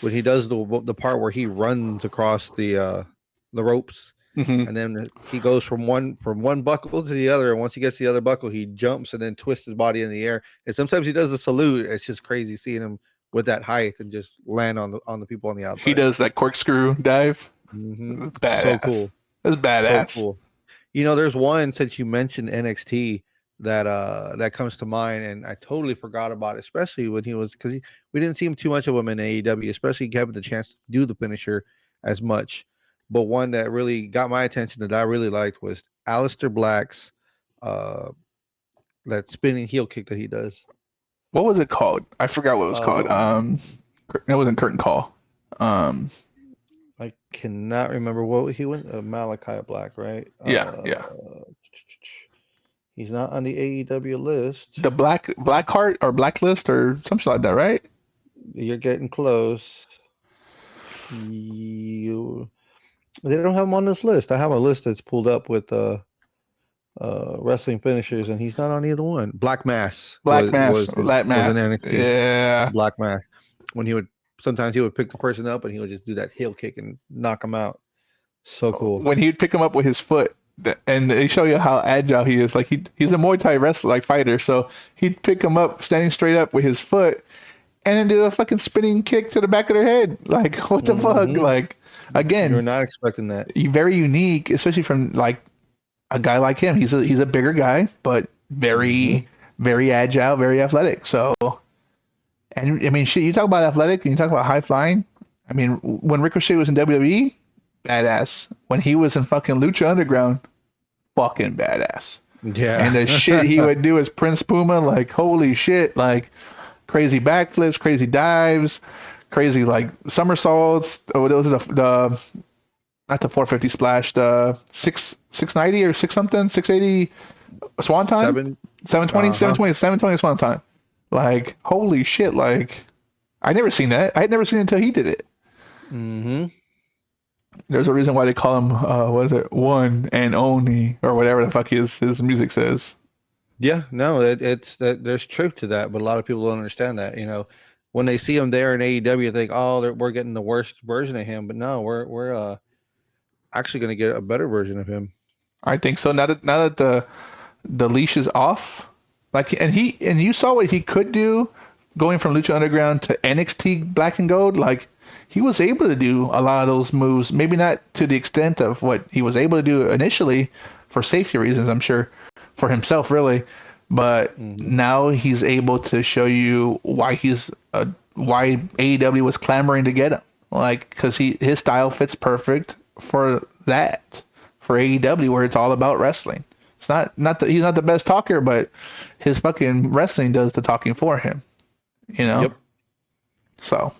when he does the part where he runs across the ropes, mhm. and then he goes from one buckle to the other, and once he gets to the other buckle, he jumps and then twists his body in the air. And sometimes he does the salute. It's just crazy seeing him with that height and just land on the people on the He outside. does that corkscrew dive. So Badass. cool, That's so badass. cool. There's one since you mentioned NXT. that comes to mind, and I totally forgot about it, especially when he was because we didn't see him too much of him in AEW, especially having the chance to do the finisher as much. But one that really got my attention that I really liked was Aleister Black's uh, that spinning heel kick that he does. What was it called? I forgot what it was called. Um, It wasn't Curtain Call. Um, I cannot remember what he went. Malachi Black, right? yeah, yeah. He's not on the AEW list. The black card or blacklist or something like that, right? You're getting close. You They don't have him on this list. I have a list that's pulled up with wrestling finishers, and he's not on either one. Black Mass Black Mass, Black was Mass. in NXT. Yeah. Black Mass. When he would sometimes he would pick the person up and he would just do that heel kick and knock him out. So cool. When he'd pick him up with his foot, and they show you how agile he is. Like he's a Muay Thai wrestler, like fighter. So he'd pick him up standing straight up with his foot, and then do a fucking spinning kick to the back of their head. Like what the fuck? Hmm. Like You're again, not expecting that. very unique, especially from like a guy like him. He's a bigger guy, but Hmm. very agile, very athletic. So, and I mean, shit, you talk about athletic and you talk about high flying. I mean, when Ricochet was in WWE, badass. When he was in fucking Lucha Underground, fucking badass. And Yeah. the shit he would do as Prince Puma, like holy shit, like crazy backflips, crazy dives, crazy like somersaults. Oh, those are the not the 450 splash, the 690 or six something, 680 swan time, Seven. 720, Uh huh. 720, 720 swan time. Like holy shit, like I never seen that. I had never seen it until he did it. Hmm. There's a reason why they call him what is it, one and only or whatever the fuck his music says. Yeah. No, it's that there's truth to that, but a lot of people don't understand that. When they see him there in AEW, they think, "Oh, we're getting the worst version of him," but no, we're actually going to get a better version of him. I think so. Now that the leash is off, like and you saw what he could do going from Lucha Underground to NXT Black and Gold. Like he was able to do a lot of those moves, maybe not to the extent of what he was able to do initially for safety reasons, I'm sure, for himself really. But Hmm. now he's able to show you why AEW was clamoring to get him. Like because his style fits perfect for that for AEW where it's all about wrestling. It's not that he's not the best talker, but his fucking wrestling does the talking for him. You know. Yep. So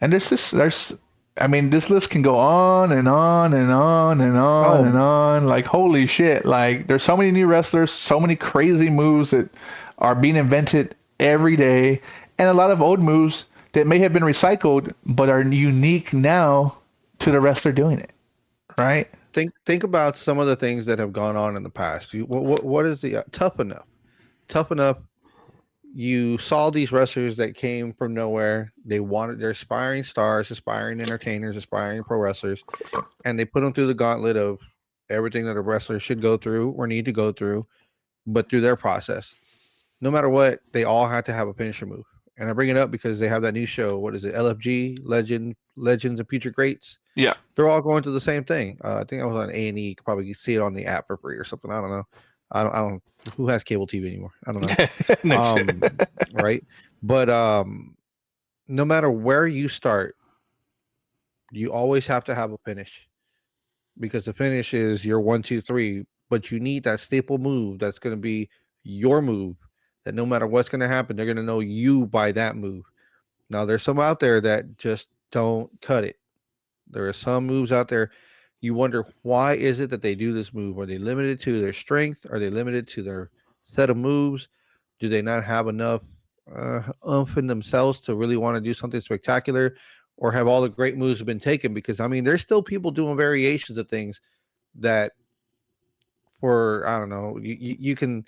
and there's I mean this list can go on and on and on and on and Oh, on. Like holy shit! Like there's so many new wrestlers, so many crazy moves that are being invented every day, and a lot of old moves that may have been recycled but are unique now to the wrestler doing it. Right? think about some of the things that have gone on in the past. What is the tough enough? Tough enough. You saw these wrestlers that came from nowhere. They're aspiring stars, aspiring entertainers, aspiring pro wrestlers, and they put them through the gauntlet of everything that a wrestler should go through or need to go through, but through their process. No matter what, they all had to have a finisher move. And I bring it up because they have that new show. What is it? LFG Legends of Future Greats. Yeah. They're all going through the same thing. I think I was on A&E. You could probably see it on the app for free or something. I don't know. I don't. Who has cable TV anymore? I don't know. No shit. Right. But no matter where you start, you always have to have a finish because the finish is your 1, 2, 3. But you need that staple move that's going to be your move. That no matter what's going to happen, they're going to know you by that move. Now, there's some out there that just don't cut it. There are some moves out there you wonder why is it that they do this move? Are they limited to their strength? Are they limited to their set of moves? Do they not have enough oomph in themselves to really want to do something spectacular? Or have all the great moves been taken? Because I mean, there's still people doing variations of things that, for I don't know, you can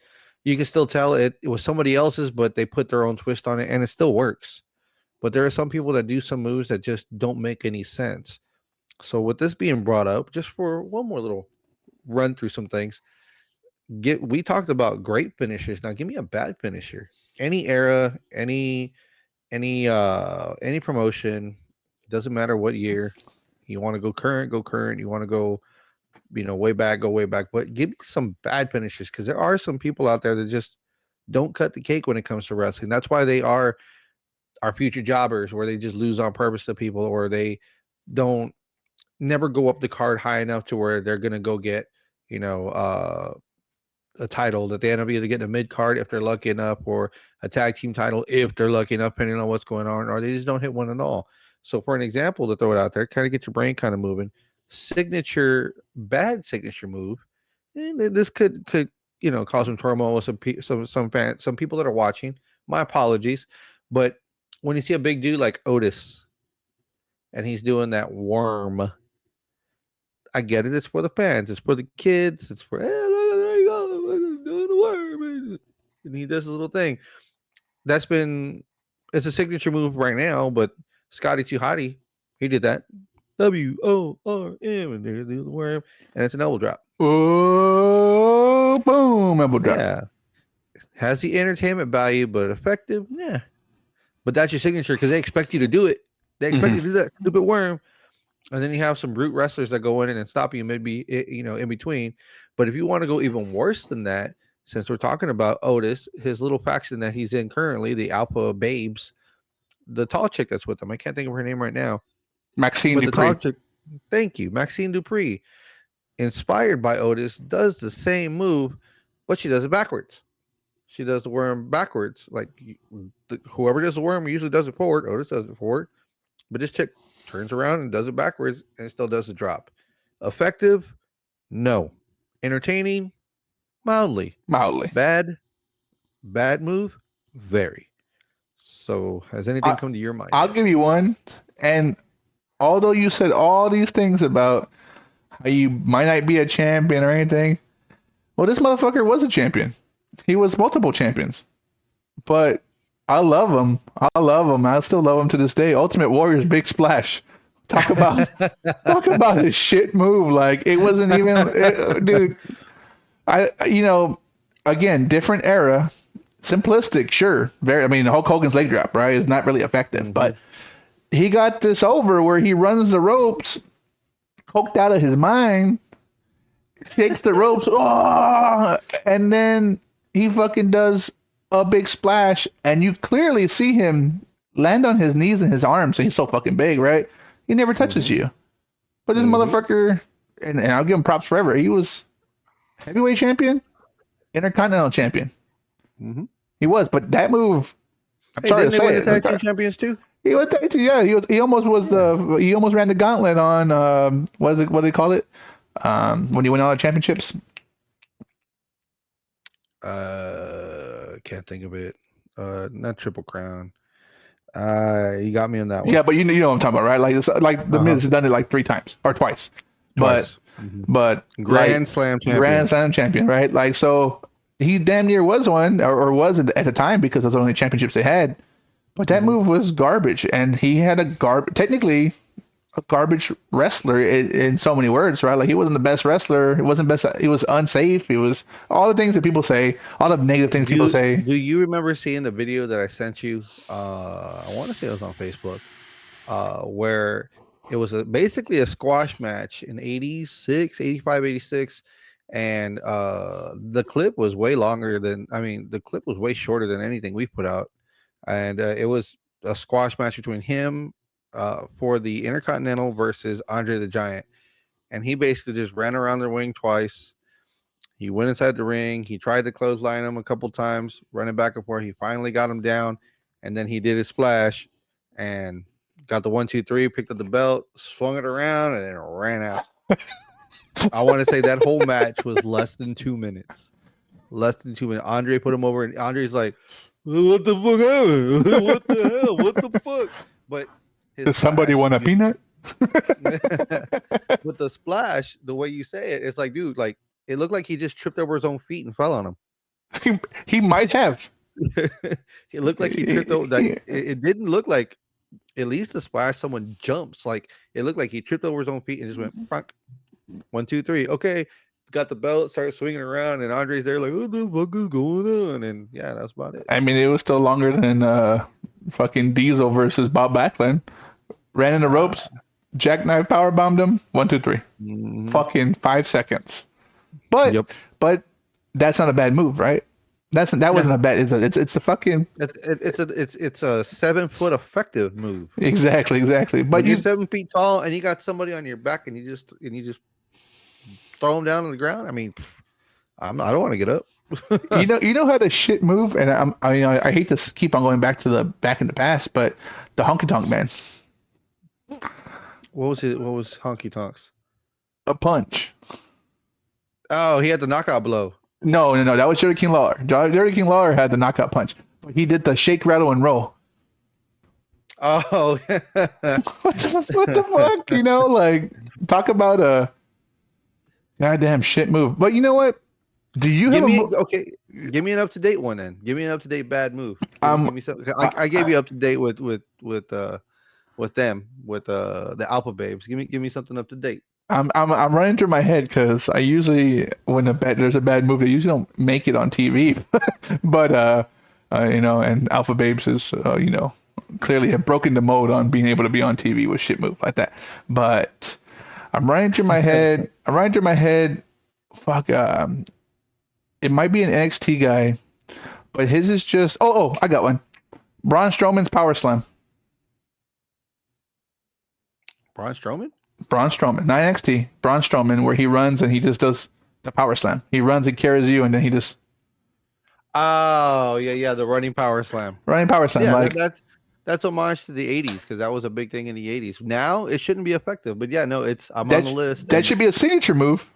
still tell it was somebody else's, but they put their own twist on it, and it still works. But there are some people that do some moves that just don't make any sense. So with this being brought up, just for one more little run through some things, get we talked about great finishers. Now give me a bad finisher. Any era, any promotion, doesn't matter what year. You want to go current, go current. You want to go way back, go way back. But give me some bad finishes because there are some people out there that just don't cut the cake when it comes to wrestling. That's why they are our future jobbers, where they just lose on purpose to people, or they don't never go up the card high enough to where they're gonna go get you know a title that they end up either getting a mid card if they're lucky enough, or a tag team title if they're lucky enough, depending on what's going on, or they just don't hit one at all. So, for an example to throw it out there, kind of get your brain kind of moving. Signature bad signature move, and this could cause some turmoil with some fans, some people that are watching. My apologies, but when you see a big dude like Otis and he's doing that worm, I get it. It's for the fans. It's for the kids. It's for look, there you go, look, doing the worm, and he does his little thing. That's been it's a signature move right now. But Scotty Too Hottie, he did that WORM, and they do the worm, and it's an elbow drop. Oh, boom, elbow drop. Yeah, has the entertainment value, but effective. Yeah, but that's your signature because they expect you to do it. They expect Mm-hmm. you to do that stupid worm. And then you have some brute wrestlers that go in and stop you maybe in between. But if you want to go even worse than that, since we're talking about Otis, his little faction that he's in currently, the Alpha Babes, the tall chick that's with him, I can't think of her name right now, Maxine but the tall Dupree. chick, thank you, Maxine Dupree, inspired by Otis, does the same move, but she does it backwards. She does the worm backwards. Like whoever does the worm usually does it forward. Otis does it forward. But this chick turns around and does it backwards and still does the drop. Effective? No. Entertaining? Mildly. Mildly. Bad? Bad move? Very. So, has anything I, come to your mind I'll yet? give you one. And although you said all these things about how you might not be a champion or anything, well, this motherfucker was a champion. He was multiple champions. But I love him. I love him. I still love him to this day. Ultimate Warrior's Big Splash. Talk about talk about his shit move. Like it wasn't even, dude. Again, different era, simplistic, sure. Very. I mean, Hulk Hogan's leg drop, right? Is not really effective, Mm-hmm. but he got this over where he runs the ropes, coked out of his mind, shakes the ropes, oh, and then he fucking does a big splash, and you clearly see him land on his knees and his arms. So he's so fucking big, right? He never touches Mm-hmm. you. But this Mm-hmm. motherfucker, and I'll give him props forever. He was heavyweight champion, intercontinental champion. Mm-hmm. He was, but that move. I'm Hey, sorry didn't to they say win the it. I'm tag team sorry. champions too? He was, yeah. He almost was Yeah. he almost ran the gauntlet on what do they call it? When he win all the championships. Can't think of it. Not Triple Crown. You got me on that one. Yeah, but you know what I'm talking about, right? Like like the Uh huh. Miz has done it like 3 times or twice, but Twice. Mm-hmm. but like Grand Slam Grand champion. Slam champion, right? Like so he damn near was one or was at the time because those were the only championships they had. But that Mm-hmm. move was garbage, and he had technically a garbage wrestler in so many words, right? Like he wasn't the best wrestler. He wasn't best. He was unsafe. He was all the things that people say, all the negative things people say. Do you remember seeing the video that I sent you? I want to say it was on Facebook, where it was basically a squash match in 86, 85, 86, and the clip was way longer than I mean, the clip was way shorter than anything we've put out, and it was a squash match between him for the Intercontinental versus Andre the Giant, and he basically just ran around the ring twice. He went inside the ring. He tried to clothesline him a couple times, running back and forth. He finally got him down, and then he did his splash and got the 1, 2, 3, picked up the belt, swung it around, and then ran out. I want to say that whole match was less than 2 minutes. Less than 2 minutes. Andre put him over, and Andre's like, "What the fuck happened? What the hell? What the fuck?" But his Does somebody splash, want a peanut? with the splash, the way you say it, it's like, dude, like it looked like he just tripped over his own feet and fell on him. he might have. It looked like he tripped over. Like it didn't look like at least the splash someone jumps. Like it looked like he tripped over his own feet and just went frank 1, 2, 3. Okay, got the belt, started swinging around, and Andre's there like, what the fuck is going on? And yeah, that's about it. I mean, it was still longer than fucking Diesel versus Bob Backlund. Ran in the Uh, ropes, Jackknife power bombed him. 1, 2, 3. Hmm. Fucking 5 seconds. But Yep. but that's not a bad move, right? That wasn't a No, bad. It's a fucking it's a 7 foot effective move. exactly. But When you're you 7 feet tall and you got somebody on your back and you just throw them down on the ground. I mean, I don't want to get up. you know how to shit move, and I hate to keep on going back to the back in the past, but the honky tonk man, What was it? What was Honky Tonks? a punch. Oh, he had the knockout blow. No, that was Jerry King Lawler. Jerry King Lawler had the knockout punch. He did the shake, rattle, and roll. Oh, What the fuck? Like talk about a goddamn shit move. But you know what? Do you have give a me move? okay. Give me an up to date one then. Give me an up to date bad move. Um, Give me some. I gave I, you up to date with them with the Alpha Babes. Give me something up to date. I'm running through my head because I usually when there's a bad move, I usually don't make it on TV. But and Alpha Babes is clearly have broken the mode on being able to be on TV with shit move like that. But I'm running through my head. I'm running through my head. Fuck. It might be an NXT guy, but his is just. I got one. Braun Strowman's Power Slam. Braun Strowman. Braun Strowman, not NXT. Braun Strowman, where he runs and he just does the Power Slam. He runs and carries you, and then he just Oh yeah, the running power slam. running Power Slam. Yeah, Like that's homage to the '80s because that was a big thing in the '80s. Now it shouldn't be effective, but yeah, no, it's I'm on the that. list, That and should be a signature move,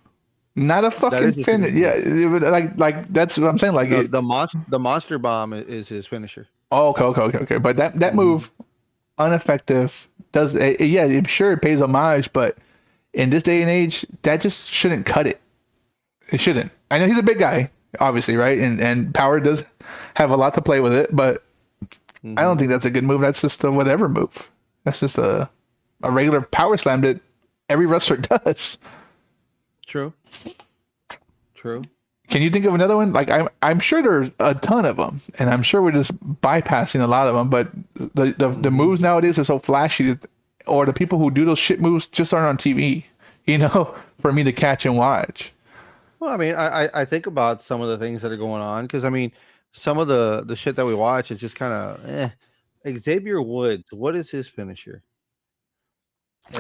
not a that fucking is his signature finish. Yeah, move. like that's what I'm saying. Like No, it. the monster bomb is his finisher. Oh, okay. But that Hmm. move ineffective. Does yeah? I'm sure it pays homage, but in this day and age, that just shouldn't cut it. It shouldn't. I know he's a big guy, obviously, right? And power does have a lot to play with it, but I don't Hmm. think that's a good move. That's just a whatever move. That's just a regular power slam that every wrestler does. True, true. Can you think of another one? Like I'm sure there's a ton of them, and I'm sure we're just bypassing a lot of them. But the Hmm. moves nowadays are so flashy, or the people who do those shit moves just aren't on TV. For me to catch and watch. Well, I mean, I think about some of the things that are going on because I mean, some of the shit that we watch is just kind of Xavier Woods, what is his finisher?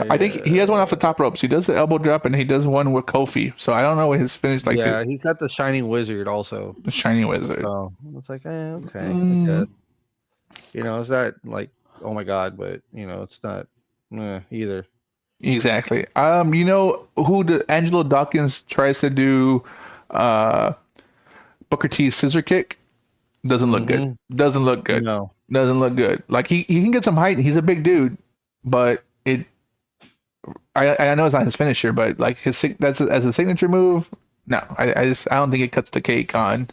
I think he has one off the Uh, top ropes. He does the elbow drop, and he does one with Kofi. So I don't know what his finish like. yeah, he's got the Shining Wizard also. The Shiny Wizard. So it's like, okay, I Mm, guess. It's not like, oh my god, but it's not either. exactly. You know who the Angelo Dawkins tries to do uh Booker T's scissor kick? Doesn't look good. Hmm. Doesn't look good. No. Doesn't look good. Like he can get some height. He's a big dude, but I know it's not his finisher, but like that's as a signature move. No, I don't think it cuts the cake on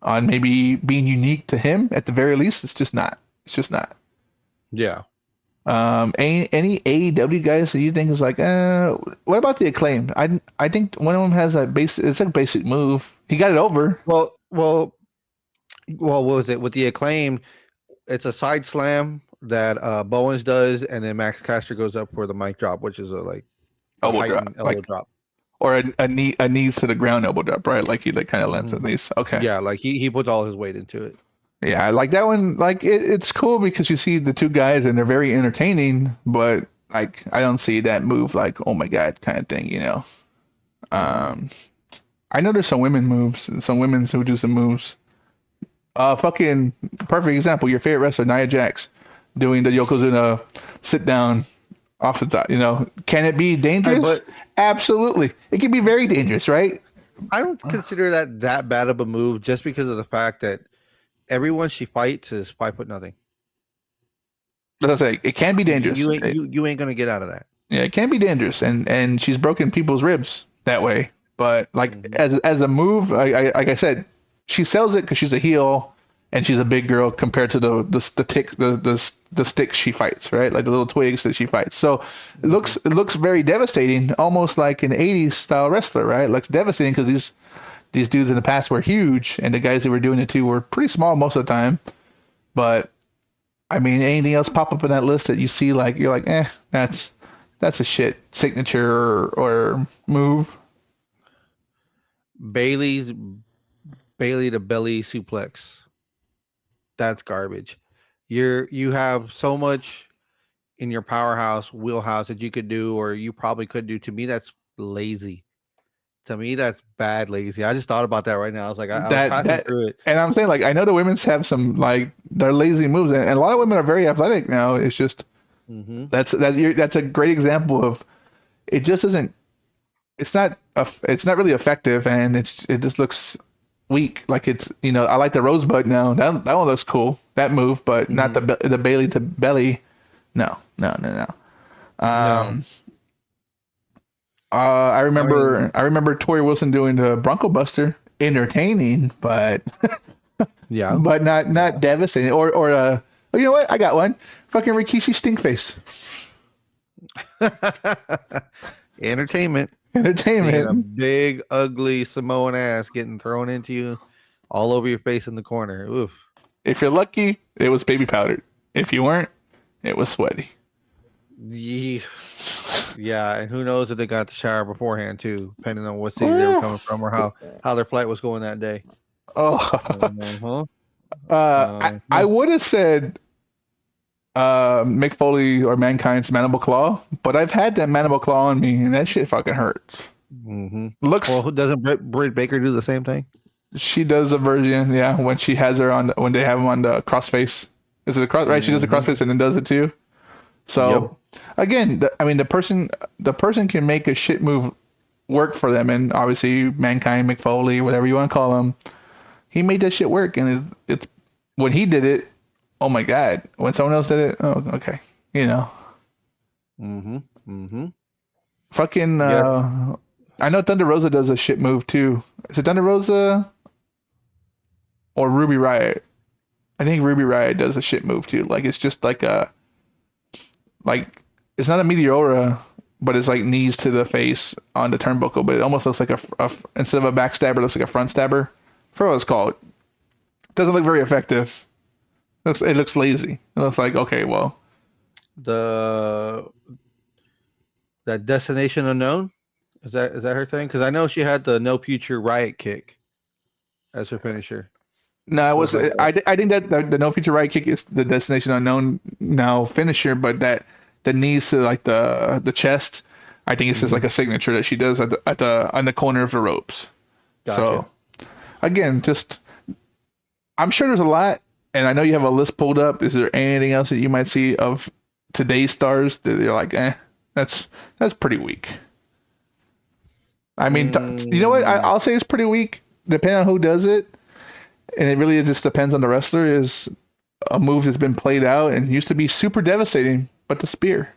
maybe being unique to him at the very least. It's just not. It's just not. Yeah. Any AEW guys that you think is like, what about the Acclaim? I think one of them has a basic. It's a basic move. He got it over. Well, what was it with the Acclaim? It's a side slam that Bowens does, and then Max Caster goes up for the mic drop, which is a Elbow drop, heightened elbow like drop. or a knees to the ground elbow drop, right? Like he like kind of lands Hmm. at knees. Okay, Yeah, like he puts all his weight into it. yeah, I like that one. Like it's cool because you see the two guys and they're very entertaining, but like I don't see that move like oh my god kind of thing. Hmm. Um, I know there's some women moves, some women who do some moves. Fucking perfect example. Your favorite wrestler, Nia Jax, doing the Yokozuna sit down off the top. Can it be dangerous? But Absolutely. It can be very dangerous, right? I don't consider that bad of a move just because of the fact that everyone she fights is 5 foot nothing. As I say, it can be dangerous. You ain't gonna get out of that. Yeah, it can be dangerous, and she's broken people's ribs that way. But like Hmm. as a move, like I said, she sells it because she's a heel and she's a big girl compared to the sticks she fights, right? Like the little twigs that she fights. So Hmm. it looks very devastating, almost like an '80s style wrestler, right? It looks devastating because these dudes in the past were huge, and the guys that were doing it too were pretty small most of the time. But I mean, anything else pop up in that list that you see like you're like, that's that's a shit signature or move. Bailey's Bailey to belly suplex. That's garbage. You have so much in your powerhouse wheelhouse that you could do, or you probably could do. To me, that's lazy. To me, that's bad lazy. I just thought about that right now. I was like, I was That passing that through it. and I'm saying like I know the women's have some like they're lazy moves and a lot of women are very athletic now. It's just Hmm. that's a great example of it just isn't it's not really effective and it just looks weak. Like it's I like the rosebud now. That one looks cool. That move, but not Hmm. the Bailey to belly. No, no, no, no. No, I mean, I remember Tori Wilson doing the Bronco Buster, entertaining, but yeah, but not yeah. devastating. Or oh, you know what? I got one. Fucking Rikishi Stinkface. Entertainment. Seeing a Entertainment. big, ugly Samoan ass getting thrown into you all over your face in the corner. Oof. If you're lucky, it was baby powdered. If you weren't, it was sweaty. Yeah, yeah, and who knows if they got the shower beforehand too, depending on what city they were Ooh. coming from or how their flight was going that day. Oh, Uh-huh. I Uh-huh. would have said Mick Foley or Mankind's Mandible Claw, but I've had that Mandible Claw on me, and that shit fucking hurts. Hmm. Well, Looks who doesn't Britt Baker do the same thing? She does a version, yeah, when she has her on when they have them on the crossface. Is it a cross? Right, she does the Hmm. crossface and then does it too. Yep. So again, I mean, the person can make a shit move work for them, and obviously Mankind, McFoley, whatever you want to call him, he made that shit work, and it's when he did it. Oh my god! When someone else did it, oh okay, you know, Hmm. Hmm. fucking. Yep. I know Thunder Rosa does a shit move too. Is it Thunder Rosa or Ruby Riot? I think Ruby Riot does a shit move too. Like it's just like it's not a Meteora, but it's like knees to the face on the turnbuckle. But it almost looks like instead of a backstabber, it looks like a front stabber. For what it's called, it doesn't look very effective. It looks lazy. It looks like okay, well, The that Destination Unknown, is that her thing? Because I know she had the No Future Riot kick as her finisher. no, it It was was. like a, I think that the No Future Right kick is the Destination Unknown now finisher, but that the knees to like the chest, I think it's just like mhm. a signature that she does at the on the corner of the ropes. Gotcha. So again, just I'm sure there's a lot, and I know you have a list pulled up. Is there anything else that you might see of today's stars that you're like, that's pretty weak? I mean, you know what? Mm, I'll say it's pretty weak, depending on who does it, and it really just depends on the wrestler. Is a move that's been played out and used to be super devastating, but the spear.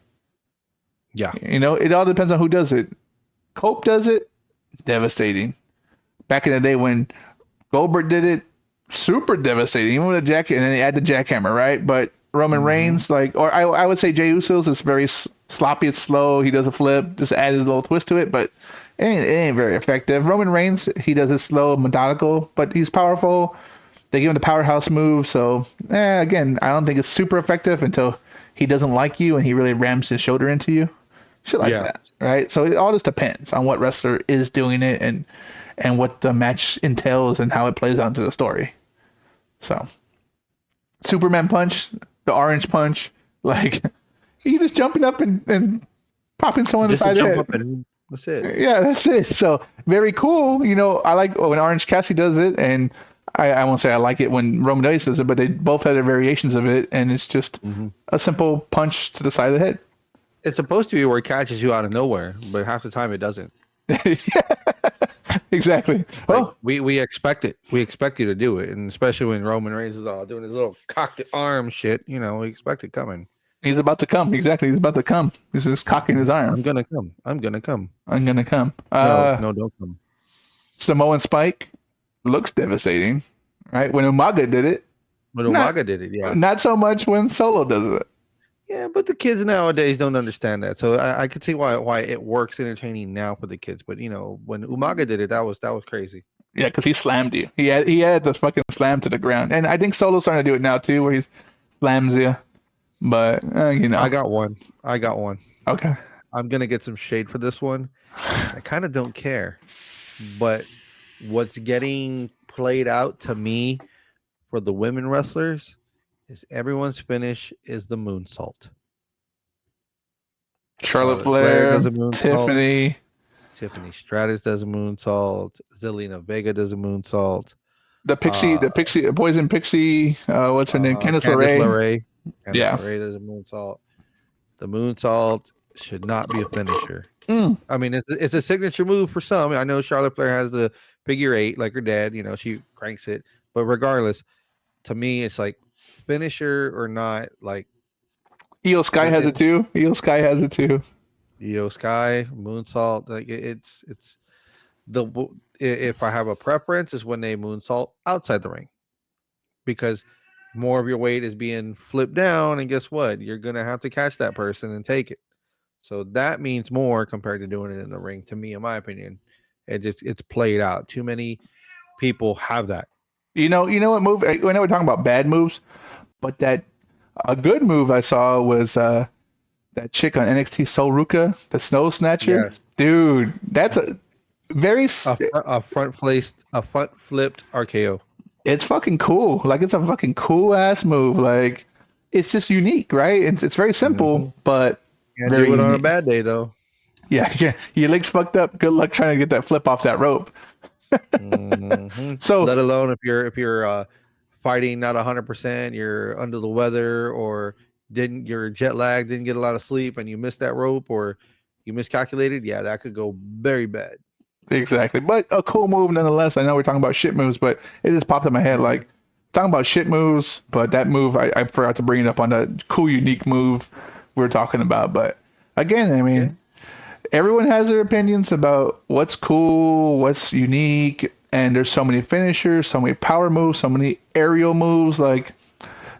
yeah. It all depends on who does it. Cope does it, devastating. Back in the day when Goldberg did it, super devastating, even with a jack, and then they add the jackhammer, right? But Roman Hmm. Reigns, like, or I would say Jey Usos is very sloppy, it's slow. He does a flip, just add his little twist to it, but it ain't very effective. Roman Reigns, he does it slow, methodical, but he's powerful. They give him the powerhouse move, so again, I don't think it's super effective until he doesn't like you and he really rams his shoulder into you, shit like Yeah. that, right? So it all just depends on what wrestler is doing it and what the match entails and how it plays out into the story. So Superman punch, the orange punch, like he just jumping up and popping someone in the Just to side of the jump head. up and that's it. Yeah, that's it. So very cool. I like when Orange Cassidy does it, and I won't say I like it when Roman Reigns does it, but they both have their variations of it, and it's just Hmm. a simple punch to the side of the head. It's supposed to be where it catches you out of nowhere, but half the time it doesn't. Exactly. Like Oh, we expect it. We expect you to do it, and especially when Roman Reigns is all doing his little cocked arm shit. We expect it coming. he's about to come. Exactly. He's about to come. He's just cocking his arm. I'm gonna come. I'm gonna come. I'm gonna come. No, no, don't come. Samoan Spike looks devastating, right? When Umaga did it, But not Umaga did it, yeah. not so much when Solo does it. Yeah, but the kids nowadays don't understand that. So I could see why it works entertaining now for the kids. But when Umaga did it, that was crazy. Yeah, because he slammed you. He had the fucking slam to the ground, and I think Solo's starting to do it now too, where he slams you. But I got one. I got one. okay. I'm gonna get some shade for this one. I kind of don't care, but what's getting played out to me for the women wrestlers is everyone's finish is the moonsault. Charlotte Charlotte Flair does Flair, a moonsault. Tiffany, Tiffany Stratus does a moonsault. Zelina Vega does a moonsault. Uh, the Pixie, Poison Pixie, what's her name? Candice Candice LeRae. LeRae. Candice Yeah. LeRae does a moonsault. The moonsault should not be a finisher. Mm. I mean, it's a signature move for some. I know Charlotte Flair has the figure eight, like her dad. She cranks it. But regardless, to me, it's like finisher or not. Like Io Sky has it, it too. Io Sky has it too. Io Sky moonsault. Like it's the if I have a preference, is when they moonsault outside the ring because more of your weight is being flipped down, and guess what? You're gonna have to catch that person and take it. So that means more compared to doing it in the ring. To me, in my opinion, it's played out. Too many people have that. You know what move? I know we're talking about bad moves, but that a good move I saw was that chick on NXT Soul Ruka, the Snow Snatcher. Yes, Dude, that's a very. a front flipped RKO. It's fucking cool. Like it's a fucking cool ass move. Like it's just unique, right? It's very simple, Mm-hmm. but Can't very do it on a unique. bad day though. Yeah, yeah. Your legs fucked up. Good luck trying to get that flip off that rope. Hmm. So Let alone if you're fighting not 100%, you're under the weather, or didn't your jet lag, didn't get a lot of sleep, and you missed that rope, or you miscalculated. Yeah, that could go very bad. exactly, but a cool move nonetheless. I know we're talking about shit moves, but it just popped in my head Hmm. like talking about shit moves. But that move, I forgot to bring it up on the cool, unique move we were talking about. But again, I Yeah. mean, everyone has their opinions about what's cool, what's unique, and there's so many finishers, so many power moves, so many aerial moves. Like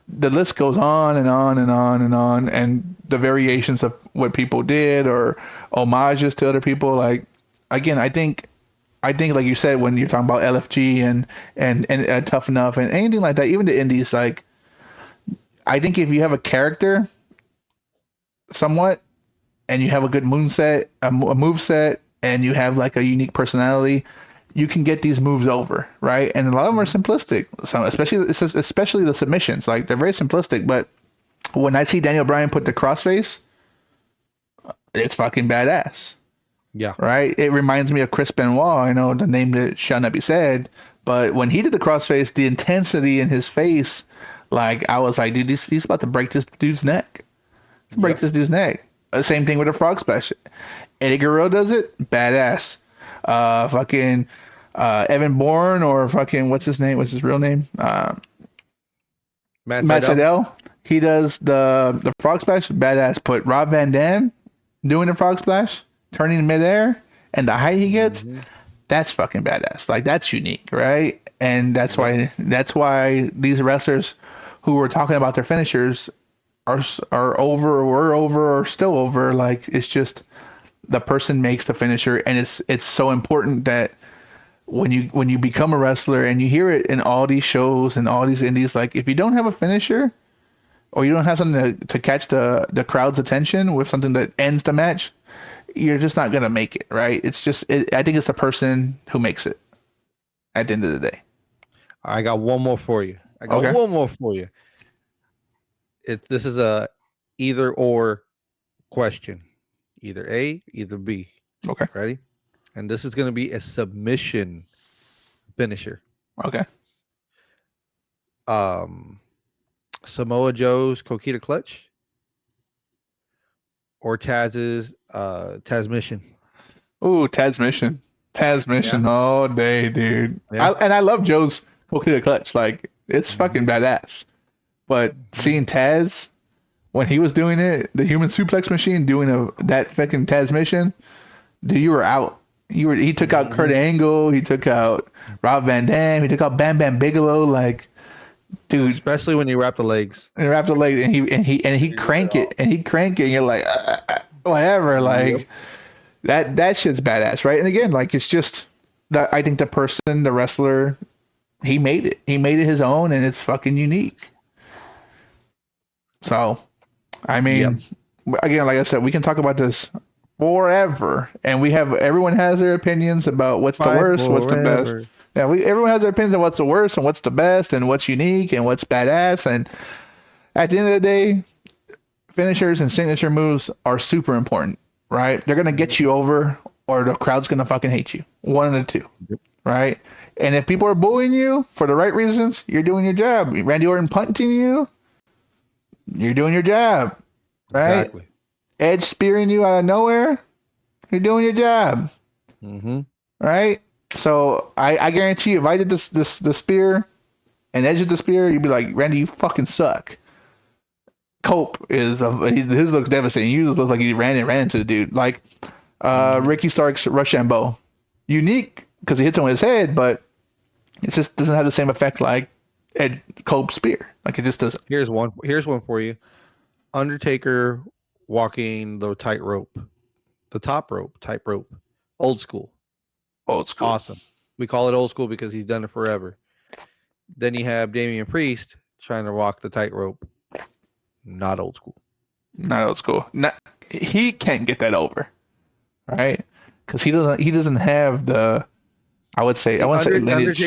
the list goes on and on and on and on, and the variations of what people did or homages to other people. Like again, I think like you said when you're talking about LFG and Tough Enough and anything like that, even the indies, like I think if you have a character somewhat and you have a good a move set, and you have like a unique personality, you can get these moves over, right? And a lot of them are Hmm. simplistic. So especially the submissions, like they're very simplistic. But when I see Daniel Bryan put the crossface, it's fucking badass, Yeah. right? It reminds me of Chris Benoit. I know the name that shall not be said, but when he did the crossface, the intensity in his face, like I was like, dude, he's about to break this dude's neck. Break Yep. this dude's neck. Same thing with the frog splash. Eddie Guerrero does it, badass. Fucking Evan Bourne or fucking what's his name? What's his real name? Matt Matt Seidel. Sydal. He does the frog splash, badass. Put Rob Van Dam doing the frog splash, turning in midair, and the height he gets, Hmm. that's fucking badass. Like that's unique, right? And Yep. that's why these wrestlers who were talking about their finishers are over, or were over, or still over. Like it's just the person makes the finisher, and it's so important that when you become a wrestler and you hear it in all these shows and all these indies, like if you don't have a finisher or you don't have something to catch the crowd's attention with something that ends the match, you're just not gonna make it, right? I think it's the person who makes it at the end of the day. I got one more for you. I got Okay. one more for you. This is a either or question. Either A, either B. Okay. Ready? And this is going to be a submission finisher. Okay. Um, Samoa Joe's Coquita Clutch or Taz's Taz Mission. Ooh, Taz Mission. Taz Yeah. Mission all day, dude. Yeah. I love Joe's Coquita Clutch. Like it's Hmm. fucking badass. But Hmm. seeing Taz when he was doing it, the human suplex machine doing that fucking Taz Mission, dude, you were out. He took out Kurt Hmm. Angle, he took out Rob Van Dam, he took out Bam Bam Bigelow, like dude, Especially when you wrap the legs. and after like and he You rip it crank it off. and he crank it, and you're like whatever, Yep. like that shit's badass, right? And again, like it's just that I think the person, the wrestler, he made it. He made it his own, and it's fucking unique. So I Yep. mean, again, like I said, we can talk about this forever, and everyone has their opinions about what's the Fight worst, what's the best. forever. Yeah, everyone has their opinions on what's the worst and what's the best and what's unique and what's badass. And at the end of the day, finishers and signature moves are super important, right? They're gonna get you over, or the crowd's gonna fucking hate you. One of the two, Yep. right? And if people are bullying you for the right reasons, you're doing your job. Randy Orton punting you, you're doing your job, right? Exactly. Edge spearing you out of nowhere, you're doing your job, Mm-hmm. right? So I guarantee you, if I did the spear and Edge did the spear, you'd be like, Randy, you fucking suck. Cope his looks devastating. You look like he ran into the dude. Like Mm-hmm. Ricky Stark's Rushambo, unique because he hits him with his head, but it just doesn't have the same effect like Ed Cope's spear. Like it just doesn't. Here's one. Here's one for you. Undertaker walking the tightrope, the top rope, tightrope, old school. Old school, Awesome. We call it old school because he's done it forever. Then you have Damian Priest trying to walk the tightrope. Not old school. not old school. Not, he can't get that over, right? Because he doesn't have the. I See, wouldn't say lineage.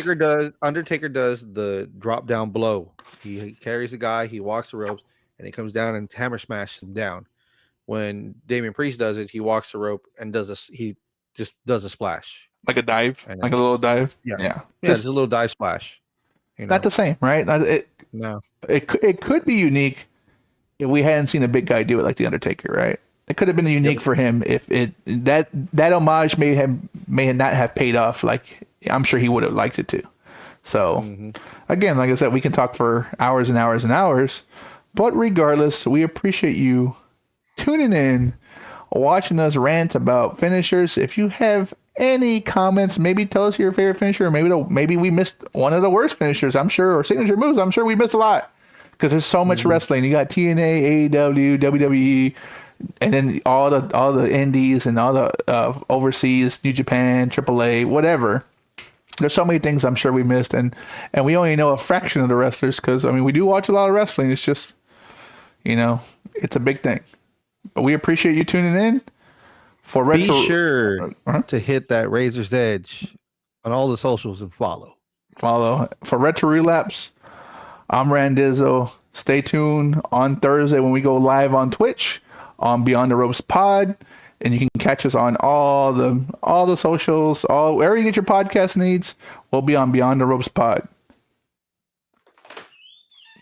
Undertaker does the drop down blow. He carries the guy, he walks the ropes, and he comes down and hammer smashes him down. When Damian Priest does it, he walks the rope and he just does a splash. Like a dive, And like a little dive. yeah, Yeah, yeah, just just a little dive splash. You not know, the same, right? no. It could be unique if we hadn't seen a big guy do it like the Undertaker, right? It could have been Yep. unique for him if that homage may not have paid off like I'm sure he would have liked it to. So Hmm. again, like I said, we can talk for hours and hours and hours, but regardless, we appreciate you tuning in, watching us rant about finishers. If you have any comments, maybe tell us your favorite finisher. Or maybe we missed one of the worst finishers. I'm sure, or signature moves. I'm sure we missed a lot because there's so much Hmm. wrestling. You got TNA, AEW, WWE, and then all the indies and all the overseas, New Japan, AAA, whatever. There's so many things I'm sure we missed, and we only know a fraction of the wrestlers because I mean we do watch a lot of wrestling. It's just it's a big thing. But we appreciate you tuning in for Be retro. sure Uh, to hit that razor's edge on all the socials and follow. Follow for retro relapse. I'm Randizzo. Stay tuned on Thursday when we go live on Twitch on Beyond the Ropes Pod, and you can catch us on all the socials, all wherever you get your podcast needs. We'll be on Beyond the Ropes Pod.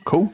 Cool.